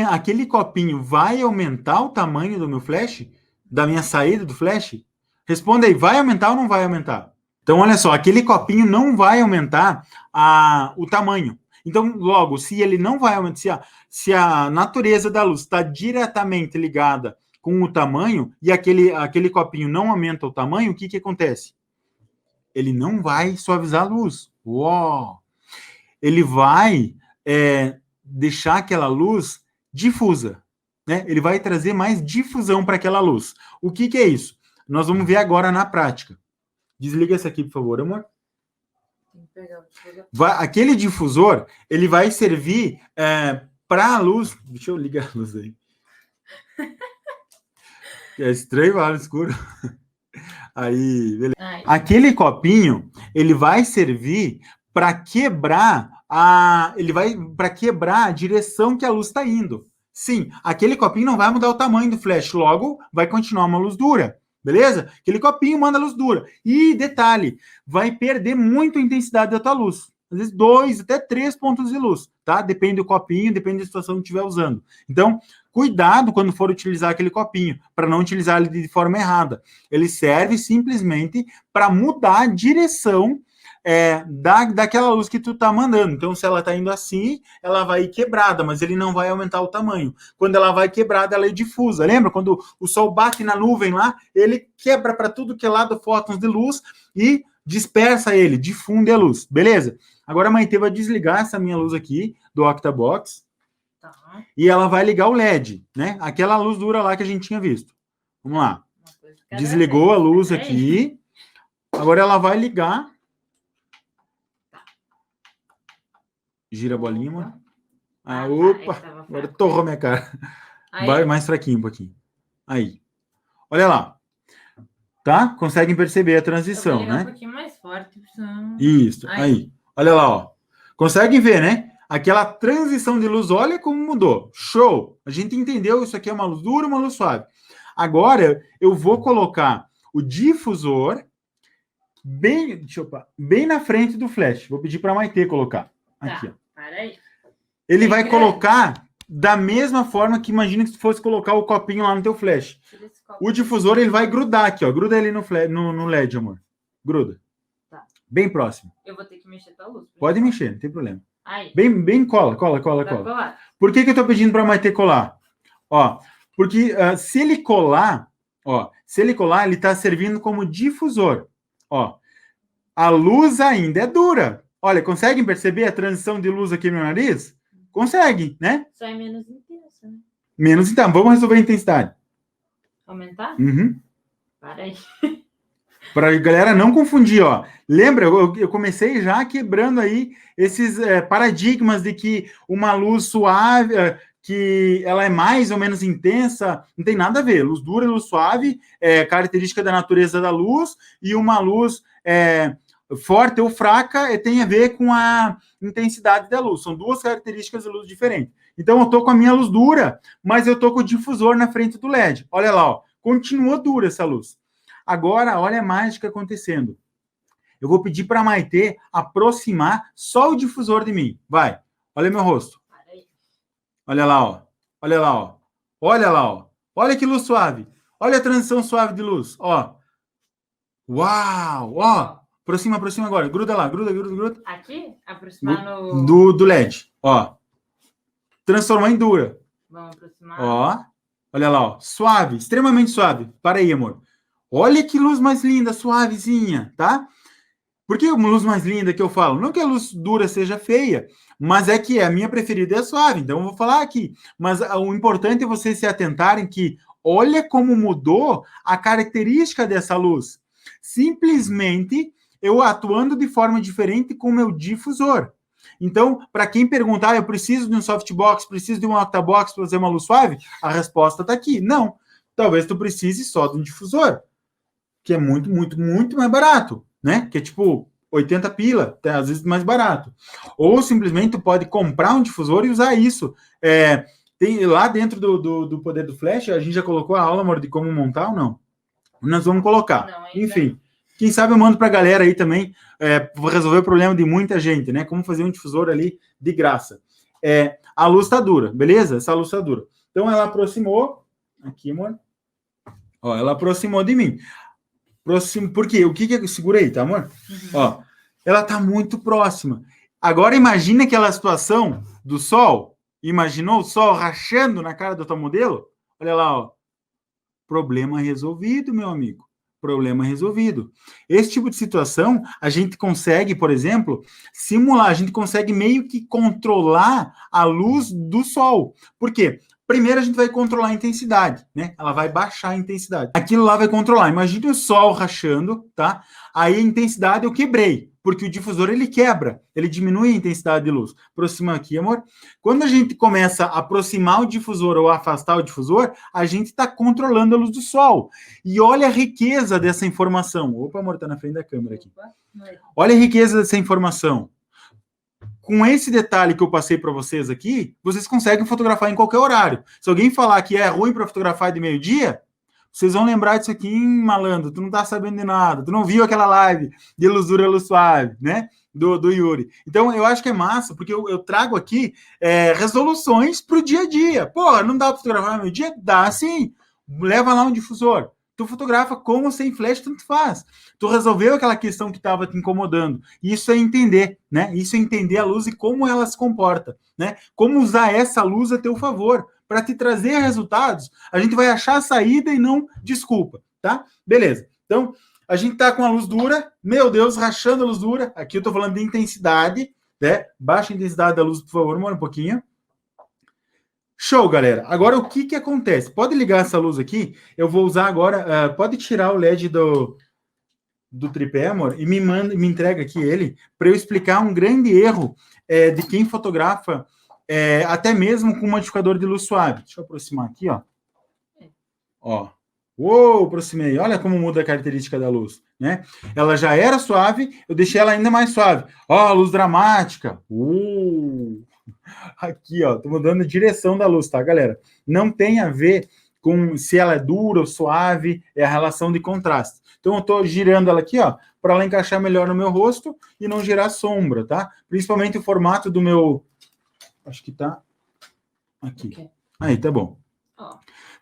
Aquele copinho vai aumentar o tamanho do meu flash? Da minha saída do flash? Responda aí, vai aumentar ou não vai aumentar? Então, olha só, aquele copinho não vai aumentar o tamanho. Então, logo, se ele não vai aumentar, se a natureza da luz está diretamente ligada com o tamanho e aquele copinho não aumenta o tamanho, o que acontece? Ele não vai suavizar a luz. Uau! Ele vai deixar aquela luz difusa, né? Ele vai trazer mais difusão para aquela luz. O que é isso? Nós vamos ver agora na prática. Desliga esse aqui, por favor, amor. Aquele difusor, ele vai servir para a luz... Deixa eu ligar a luz aí. É estranho, no escuro. Aí, beleza. Aquele copinho, ele vai servir para quebrar a direção que a luz está indo. Sim, aquele copinho não vai mudar o tamanho do flash, logo vai continuar uma luz dura. Beleza? Aquele copinho manda luz dura. E, detalhe, vai perder muito a intensidade da tua luz. Às vezes 2 até 3 pontos de luz, tá? Depende do copinho, depende da situação que estiver usando. Então, cuidado quando for utilizar aquele copinho, para não utilizar ele de forma errada. Ele serve simplesmente para mudar a direção daquela luz que tu tá mandando. Então, se ela tá indo assim, ela vai ir quebrada, mas ele não vai aumentar o tamanho. Quando ela vai quebrada, ela é difusa. Lembra? Quando o sol bate na nuvem lá, ele quebra para tudo que é lado fótons de luz e dispersa ele, difunde a luz. Beleza? Agora a Maite vai desligar essa minha luz aqui do Octabox. Tá. E ela vai ligar o LED, né? Aquela luz dura lá que a gente tinha visto. Vamos lá. Desligou a luz aqui. Agora ela vai ligar. Gira a bolinha, mano. Opa! Agora torrou minha cara. Aí. Vai mais fraquinho um pouquinho. Aí. Olha lá. Tá? Conseguem perceber a transição, né? Um pouquinho mais forte. Isso. Aí. Olha lá, ó. Conseguem ver, né? Aquela transição de luz, olha como mudou. Show! A gente entendeu, isso aqui é uma luz dura, uma luz suave. Agora, eu vou colocar o difusor bem na frente do flash. Vou pedir para a Maite colocar. Aqui, ó. Aí. Ele vai colocar da mesma forma que imagina que se fosse colocar o copinho lá no teu flash. O difusor, ele vai grudar aqui, ó. Gruda ele no LED, amor. Gruda. Tá. Bem próximo. Eu vou ter que mexer tua luz. Pode mexer, não tem problema. Aí. Bem cola. Por que eu tô pedindo para a Maite colar? Ó, porque se ele colar, ele tá servindo como difusor. Ó, a luz ainda é dura. Olha, conseguem perceber a transição de luz aqui no meu nariz? Conseguem, né? Só é menos intensa, né? Menos intensa. Vamos resolver a intensidade. Aumentar? Uhum. Para aí. Para a galera não confundir, ó. Lembra, eu comecei já quebrando aí esses paradigmas de que uma luz suave, que ela é mais ou menos intensa, não tem nada a ver. Luz dura e luz suave é característica da natureza da luz, e uma luz forte ou fraca tem a ver com a intensidade da luz. São duas características de luz diferentes. Então, eu estou com a minha luz dura, mas eu estou com o difusor na frente do LED. Olha lá, ó, continua dura essa luz. Agora, olha a mágica acontecendo. Eu vou pedir para a Maitê aproximar só o difusor de mim. Vai, olha meu rosto. Olha lá, ó. Olha lá, ó. Olha lá, ó. Olha que luz suave. Olha a transição suave de luz, ó. Uau, ó. Aproxima agora. Gruda lá, gruda. Aqui? Aproximar no... Do LED, ó. Transformou em dura. Vamos aproximar. Ó. Olha lá, ó. Suave, extremamente suave. Para aí, amor. Olha que luz mais linda, suavezinha, tá? Por que uma luz mais linda que eu falo? Não que a luz dura seja feia, mas é que a minha preferida é suave, então eu vou falar aqui. Mas o importante é vocês se atentarem que olha como mudou a característica dessa luz. Simplesmente eu atuando de forma diferente com o meu difusor. Então, para quem perguntar, eu preciso de um softbox, preciso de um octabox para fazer uma luz suave? A resposta está aqui. Não. Talvez tu precise só de um difusor, que é muito mais barato, né? Que é tipo 80 pila, até às vezes mais barato. Ou simplesmente tu pode comprar um difusor e usar isso. Tem lá dentro do poder do Flash, a gente já colocou a aula, amor, de como montar ou não? Nós vamos colocar. Não, enfim, quem sabe eu mando para a galera aí também, vou resolver o problema de muita gente, né? Como fazer um difusor ali de graça. A luz tá dura, beleza? Essa luz tá dura. Então ela aproximou, aqui, amor. Ó, ela aproximou de mim. Por quê? O que é? Segura aí, tá, amor? Uhum. Ó, ela tá muito próxima. Agora imagina aquela situação do sol. Imaginou o sol rachando na cara do teu modelo? Olha lá, ó. Problema resolvido, meu amigo. Problema resolvido. Esse tipo de situação, a gente consegue, por exemplo, simular, a gente consegue meio que controlar a luz do sol. Por quê? Primeiro a gente vai controlar a intensidade, né? Ela vai baixar a intensidade. Aquilo lá vai controlar. Imagine o sol rachando, tá? Aí a intensidade eu quebrei, porque o difusor ele quebra, ele diminui a intensidade de luz. Aproxima aqui, amor. Quando a gente começa a aproximar o difusor ou afastar o difusor, a gente está controlando a luz do sol. E olha a riqueza dessa informação. Opa, amor, tá na frente da câmera aqui. Olha a riqueza dessa informação. Com esse detalhe que eu passei para vocês aqui, vocês conseguem fotografar em qualquer horário. Se alguém falar que é ruim para fotografar de meio-dia, vocês vão lembrar disso aqui, malandro, tu não tá sabendo de nada, tu não viu aquela live de luz dura, luz suave, né? Do Yuri. Então, eu acho que é massa, porque eu trago aqui resoluções para o dia a dia. Pô, não dá para fotografar no meio-dia? Dá sim. Leva lá um difusor. Tu fotografa com ou sem flash, tanto faz. Tu resolveu aquela questão que estava te incomodando. Isso é entender, né? Isso é entender a luz e como ela se comporta, né? Como usar essa luz a teu favor para te trazer resultados. A gente vai achar a saída e não desculpa, tá? Beleza. Então, a gente tá com a luz dura, meu Deus, rachando a luz dura. Aqui eu tô falando de intensidade, né? Baixa a intensidade da luz, por favor, um pouquinho. Show, galera. Agora, o que acontece? Pode ligar essa luz aqui. Eu vou usar agora... pode tirar o LED do tripé, amor, e me entrega aqui ele, para eu explicar um grande erro de quem fotografa, até mesmo com modificador de luz suave. Deixa eu aproximar aqui, ó. Ó. Uou, aproximei. Olha como muda a característica da luz, né? Ela já era suave, eu deixei ela ainda mais suave. Ó, luz dramática. Aqui, ó, tô mudando a direção da luz, tá, galera? Não tem a ver com se ela é dura ou suave, é a relação de contraste. Então, eu tô girando ela aqui, ó, para ela encaixar melhor no meu rosto e não gerar sombra, tá? Principalmente o formato do meu... Acho que tá aqui. Okay. Aí, tá bom. Oh.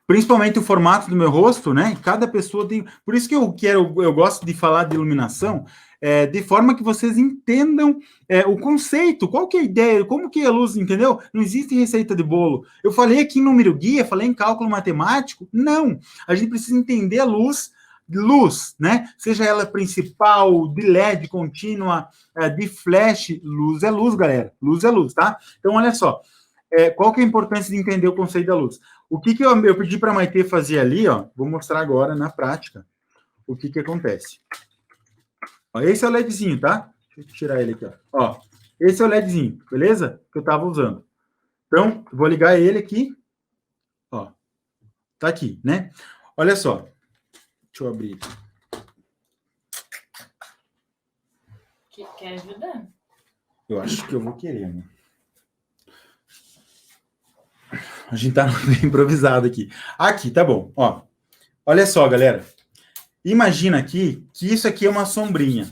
Principalmente o formato do meu rosto, né? Cada pessoa tem... Por isso que eu gosto de falar de iluminação, de forma que vocês entendam o conceito, qual que é a ideia, como que é a luz, entendeu? Não existe receita de bolo. Eu falei aqui em número guia, falei em cálculo matemático. Não! A gente precisa entender a luz, né? Seja ela principal, de LED contínua, de flash, luz é luz, galera. Luz é luz, tá? Então, olha só. Qual que é a importância de entender o conceito da luz? O que eu pedi para a Maitê fazer ali, ó, vou mostrar agora na prática o que acontece. Ó, esse é o LEDzinho, tá? Deixa eu tirar ele aqui, ó. Esse é o LEDzinho, beleza? Que eu estava usando. Então, vou ligar ele aqui. Ó, tá aqui, né? Olha só. Deixa eu abrir. Quer ajuda? Eu acho que eu vou querer, né? A gente tá improvisado aqui. Aqui, tá bom. Ó, olha só, galera. Imagina aqui que isso aqui é uma sombrinha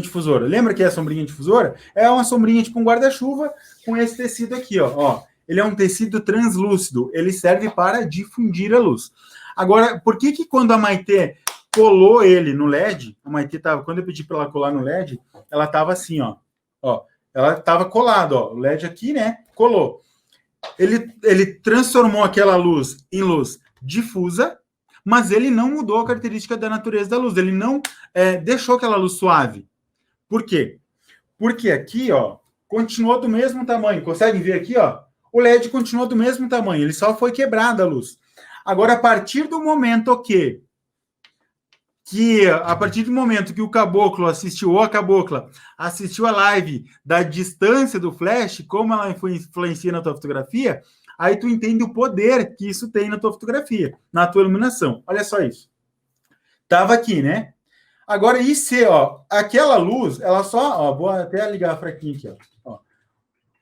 difusora. Lembra que é a sombrinha difusora? É uma sombrinha tipo um guarda-chuva com esse tecido aqui, ó. Ele é um tecido translúcido. Ele serve para difundir a luz. Agora, por que quando a Maitê colou ele no LED, a Maitê tava, quando eu pedi para ela colar no LED, ela tava assim, ó. Ela tava colada, ó. O LED aqui, né? Colou. Ele transformou aquela luz em luz difusa, mas ele não mudou a característica da natureza da luz. Ele não deixou aquela luz suave. Por quê? Porque aqui, ó, continuou do mesmo tamanho. Conseguem ver aqui, ó? O LED continuou do mesmo tamanho. Ele só foi quebrada a luz. Agora, a partir do momento que o caboclo assistiu, ou a cabocla assistiu a live da distância do flash, como ela influencia na tua fotografia, aí tu entende o poder que isso tem na tua fotografia, na tua iluminação. Olha só isso. Tava aqui, né? Agora, aquela luz, ela só, ó, vou até ligar fraquinho aqui, ó.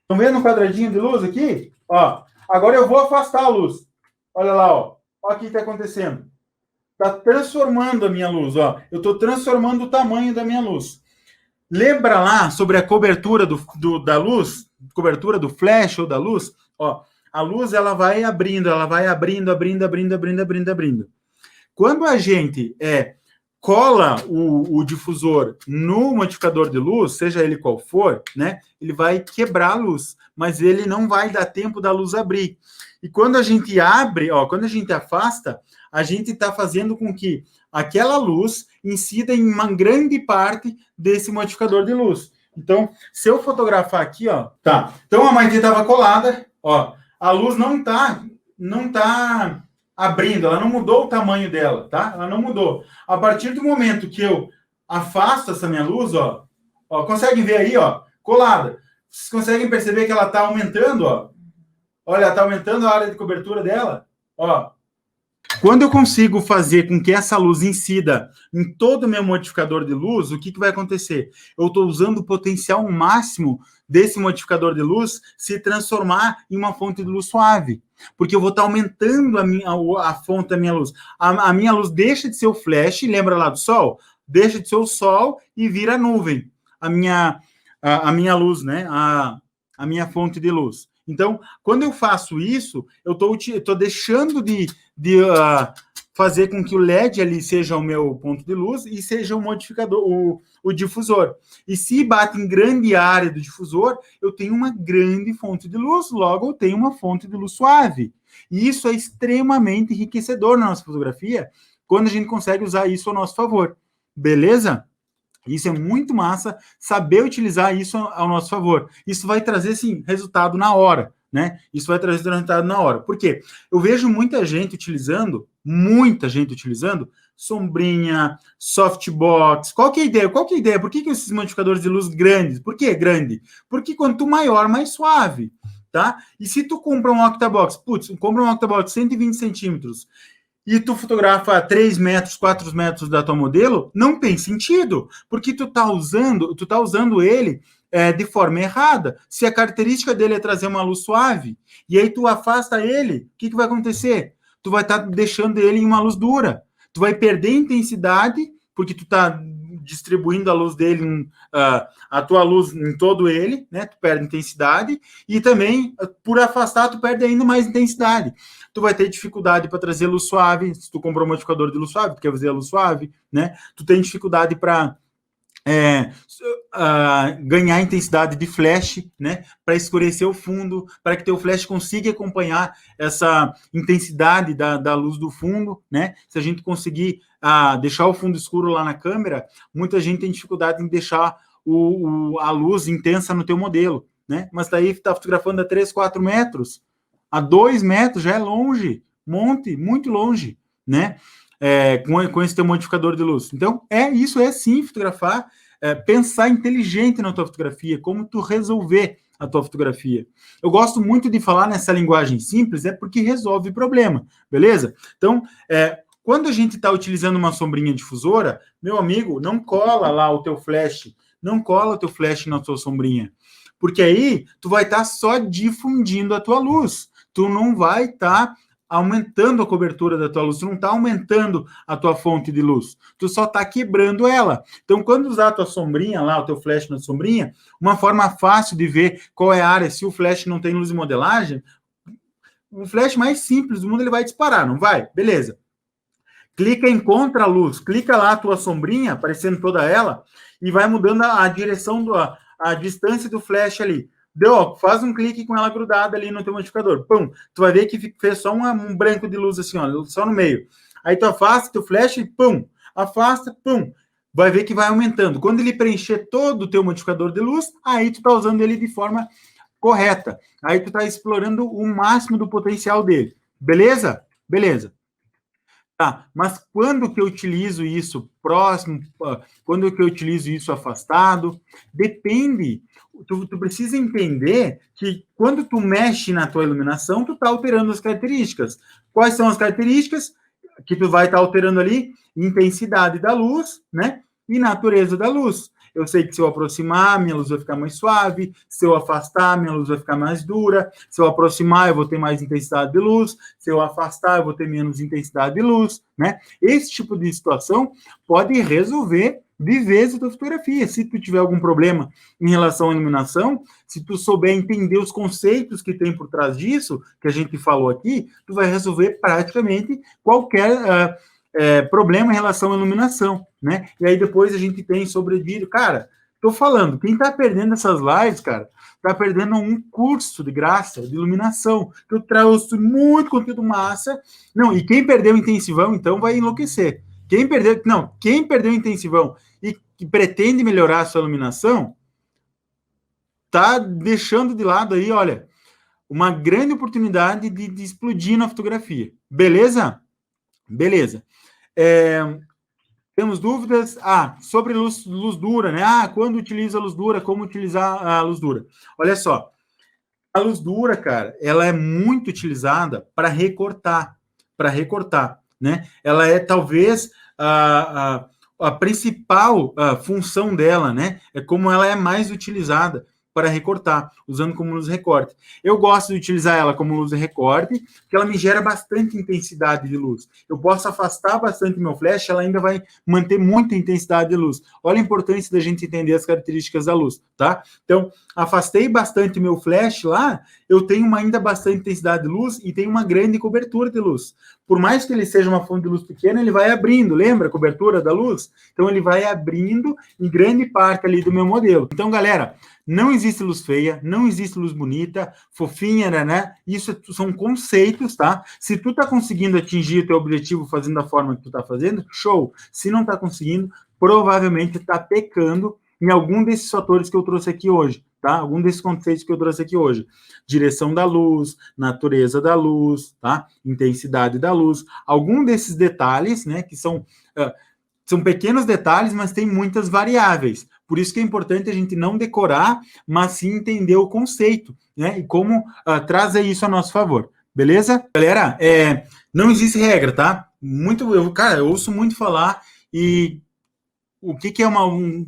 Estão vendo o quadradinho de luz aqui? Ó, agora eu vou afastar a luz. Olha lá, ó. Olha o que está acontecendo. Está transformando a minha luz, ó. Eu estou transformando o tamanho da minha luz. Lembra lá sobre a cobertura da luz? Cobertura do flash ou da luz? Ó, a luz, ela vai abrindo. Quando a gente cola o difusor no modificador de luz, seja ele qual for, né? Ele vai quebrar a luz, mas ele não vai dar tempo da luz abrir. E quando a gente abre, ó, quando a gente afasta, a gente está fazendo com que aquela luz incida em uma grande parte desse modificador de luz. Então, se eu fotografar aqui, ó, tá. Então a Maitê estava colada, ó, a luz não tá abrindo, ela não mudou o tamanho dela, tá? Ela não mudou. A partir do momento que eu afasto essa minha luz, ó, conseguem ver aí, ó, colada. Vocês conseguem perceber que ela está aumentando, ó? Olha, está aumentando a área de cobertura dela, ó. Quando eu consigo fazer com que essa luz incida em todo o meu modificador de luz, o que vai acontecer? Eu estou usando o potencial máximo desse modificador de luz se transformar em uma fonte de luz suave. Porque eu vou estar aumentando a fonte da minha luz. A minha luz deixa de ser o flash, lembra lá do sol? Deixa de ser o sol e vira nuvem. A minha luz, né? A minha fonte de luz. Então, quando eu faço isso, eu estou deixando de fazer com que o LED ali seja o meu ponto de luz e seja o modificador, o difusor. E se bate em grande área do difusor, eu tenho uma grande fonte de luz, logo eu tenho uma fonte de luz suave. E isso é extremamente enriquecedor na nossa fotografia, quando a gente consegue usar isso ao nosso favor. Beleza? Isso é muito massa, saber utilizar isso ao nosso favor. Isso vai trazer, sim, resultado na hora, né? Isso vai trazer resultado na hora. Por quê? Eu vejo muita gente utilizando sombrinha, softbox. Qual que é a ideia? Por que esses modificadores de luz grandes? Por que grande? Porque quanto maior, mais suave, tá? E se tu compra um octabox, compra um octabox 120 centímetros, e tu fotografa 3 metros, 4 metros da tua modelo, não tem sentido, porque tu tá usando ele de forma errada. Se a característica dele é trazer uma luz suave, e aí tu afasta ele, o que vai acontecer? Tu vai estar deixando ele em uma luz dura. Tu vai perder intensidade, porque tu tá distribuindo a luz dele, a tua luz em todo ele, né? Tu perde intensidade, e também, por afastar, tu perde ainda mais intensidade. Tu vai ter dificuldade para trazer luz suave, se tu comprou um modificador de luz suave, tu quer fazer a luz suave, né? Tu tem dificuldade para ganhar intensidade de flash, né? Para escurecer o fundo, para que teu flash consiga acompanhar essa intensidade da luz do fundo, né? Se a gente conseguir deixar o fundo escuro lá na câmera, muita gente tem dificuldade em deixar a luz intensa no teu modelo, né? Mas daí tá fotografando a 3, 4 metros, a 2 metros já é longe, muito longe, né? Com esse teu modificador de luz. Então, isso é sim fotografar, pensar inteligente na tua fotografia, como tu resolver a tua fotografia. Eu gosto muito de falar nessa linguagem simples, porque resolve problema, beleza? Então, quando a gente está utilizando uma sombrinha difusora, meu amigo, não cola lá o teu flash não cola o teu flash na tua sombrinha. Porque aí tu vai estar só difundindo a tua luz. Tu não vai estar aumentando a cobertura da tua luz, tu não está aumentando a tua fonte de luz, tu só está quebrando ela. Então, quando usar a tua sombrinha lá, o teu flash na sombrinha, uma forma fácil de ver qual é a área, se o flash não tem luz de modelagem, o flash mais simples do mundo, ele vai disparar, não vai? Beleza. Clica em contra-luz, clica lá a tua sombrinha, aparecendo toda ela, e vai mudando a direção, a distância do flash ali. Deu, ó, faz um clique com ela grudada ali no teu modificador. Pum, tu vai ver que fez só um branco de luz assim, ó, só no meio. Aí tu afasta teu flash e pum, afasta, pum. Vai ver que vai aumentando. Quando ele preencher todo o teu modificador de luz, aí tu tá usando ele de forma correta. Aí tu tá explorando o máximo do potencial dele. Beleza? Beleza. Tá, mas quando que eu utilizo isso próximo, quando que eu utilizo isso afastado? Depende, tu precisa entender que quando tu mexe na tua iluminação, tu tá alterando as características. Quais são as características que tu vai estar alterando ali? Intensidade da luz, né? E natureza da luz. Eu sei que se eu aproximar, minha luz vai ficar mais suave. Se eu afastar, minha luz vai ficar mais dura. Se eu aproximar, eu vou ter mais intensidade de luz. Se eu afastar, eu vou ter menos intensidade de luz, né? Esse tipo de situação pode resolver de vez a tua fotografia. Se tu tiver algum problema em relação à iluminação, se tu souber entender os conceitos que tem por trás disso, que a gente falou aqui, tu vai resolver praticamente qualquer problema em relação à iluminação, né? E aí depois a gente tem sobre vídeo. Cara, tô falando, quem tá perdendo essas lives, cara, tá perdendo um curso de graça de iluminação, que eu trouxe muito conteúdo massa. Não, e quem perdeu o intensivão, então, vai enlouquecer. Quem perdeu o intensivão e que pretende melhorar a sua iluminação, tá deixando de lado aí, olha, uma grande oportunidade de explodir na fotografia. Beleza? Beleza. Temos dúvidas? Sobre luz dura, né? Quando utiliza a luz dura, como utilizar a luz dura? Olha só, a luz dura, cara, ela é muito utilizada para recortar, né? Ela é talvez a principal função dela, né? É como ela é mais utilizada para recortar, usando como luz de recorte. Eu gosto de utilizar ela como luz de recorte, porque ela me gera bastante intensidade de luz. Eu posso afastar bastante meu flash, ela ainda vai manter muita intensidade de luz. Olha a importância da gente entender as características da luz, tá? Então, afastei bastante meu flash lá, eu tenho ainda bastante intensidade de luz e tenho uma grande cobertura de luz. Por mais que ele seja uma fonte de luz pequena, ele vai abrindo, lembra a cobertura da luz? Então, ele vai abrindo em grande parte ali do meu modelo. Então, galera, não existe luz feia, não existe luz bonita, fofinha, né? Isso são conceitos, tá? Se tu tá conseguindo atingir o teu objetivo fazendo da forma que tu tá fazendo, show. Se não tá conseguindo, provavelmente tá pecando em algum desses fatores que eu trouxe aqui hoje, tá? Algum desses conceitos que eu trouxe aqui hoje. Direção da luz, natureza da luz, tá? Intensidade da luz. Algum desses detalhes, né, que são pequenos detalhes, mas tem muitas variáveis. Por isso que é importante a gente não decorar, mas sim entender o conceito, né? E como trazer isso a nosso favor. Beleza? Galera, não existe regra, tá? Eu ouço muito falar e o que é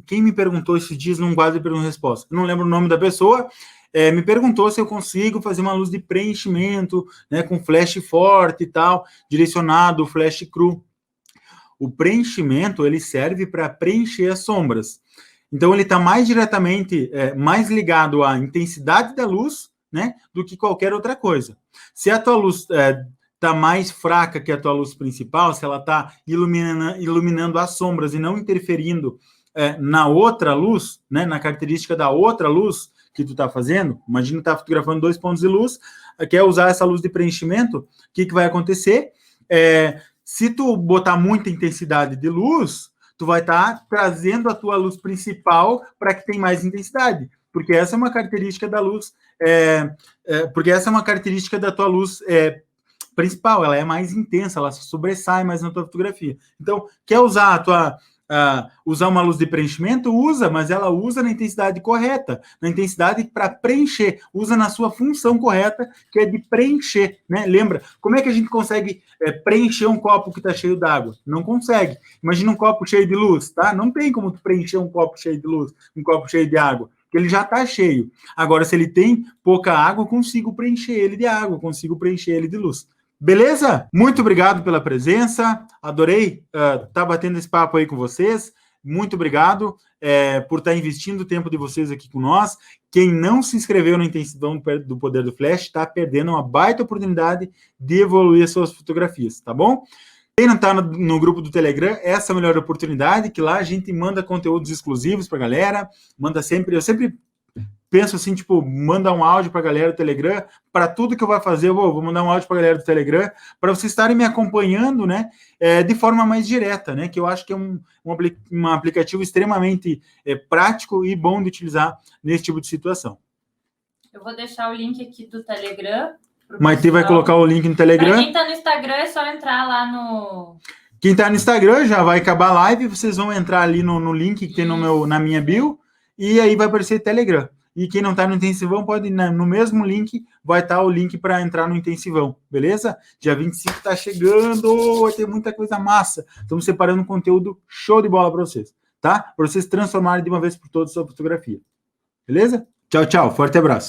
quem me perguntou esses dias num quadro de pergunta e resposta? Eu não lembro o nome da pessoa, me perguntou se eu consigo fazer uma luz de preenchimento, né, com flash forte e tal, direcionado, flash cru. O preenchimento, ele serve para preencher as sombras. Então, ele está mais diretamente, mais ligado à intensidade da luz, né, do que qualquer outra coisa. Se a tua luz está mais fraca que a tua luz principal, se ela está iluminando as sombras e não interferindo na outra luz, né, na característica da outra luz que tu está fazendo, imagina tu tá fotografando 2 pontos de luz, quer usar essa luz de preenchimento, o que vai acontecer? Se tu botar muita intensidade de luz, tu vai estar trazendo a tua luz principal para que tenha mais intensidade, porque essa é uma característica da luz, porque essa é uma característica da tua luz principal, ela é mais intensa, ela sobressai mais na tua fotografia. Então, quer usar usar uma luz de preenchimento? Usa, mas ela usa na intensidade correta, na intensidade para preencher, usa na sua função correta, que é de preencher, né? Lembra, como é que a gente consegue preencher um copo que está cheio d'água? Não consegue. Imagina um copo cheio de luz, tá? Não tem como tu preencher um copo cheio de luz, um copo cheio de água, porque ele já está cheio. Agora, se ele tem pouca água, eu consigo preencher ele de água, consigo preencher ele de luz. Beleza? Muito obrigado pela presença. Adorei estar batendo esse papo aí com vocês. Muito obrigado por estar investindo o tempo de vocês aqui com nós. Quem não se inscreveu na Intensivão do Poder do Flash está perdendo uma baita oportunidade de evoluir as suas fotografias, tá bom? Quem não está no grupo do Telegram, essa é a melhor oportunidade, que lá a gente manda conteúdos exclusivos para a galera, eu sempre penso assim, tipo, manda um áudio para a galera do Telegram, para tudo que eu vou fazer, eu vou mandar um áudio para a galera do Telegram, para vocês estarem me acompanhando, né, de forma mais direta, né, que eu acho que é um aplicativo extremamente prático e bom de utilizar nesse tipo de situação. Eu vou deixar o link aqui do Telegram. Maite vai colocar o link no Telegram. Para quem está no Instagram, é só entrar lá no... Quem está no Instagram, já vai acabar a live, vocês vão entrar ali no link que tem na minha bio, e aí vai aparecer Telegram. E quem não está no Intensivão, pode ir no mesmo link, vai estar o link para entrar no Intensivão, beleza? Dia 25 está chegando, vai ter muita coisa massa. Estamos separando um conteúdo show de bola para vocês, tá? Para vocês transformarem de uma vez por todas a sua fotografia. Beleza? Tchau, tchau. Forte abraço.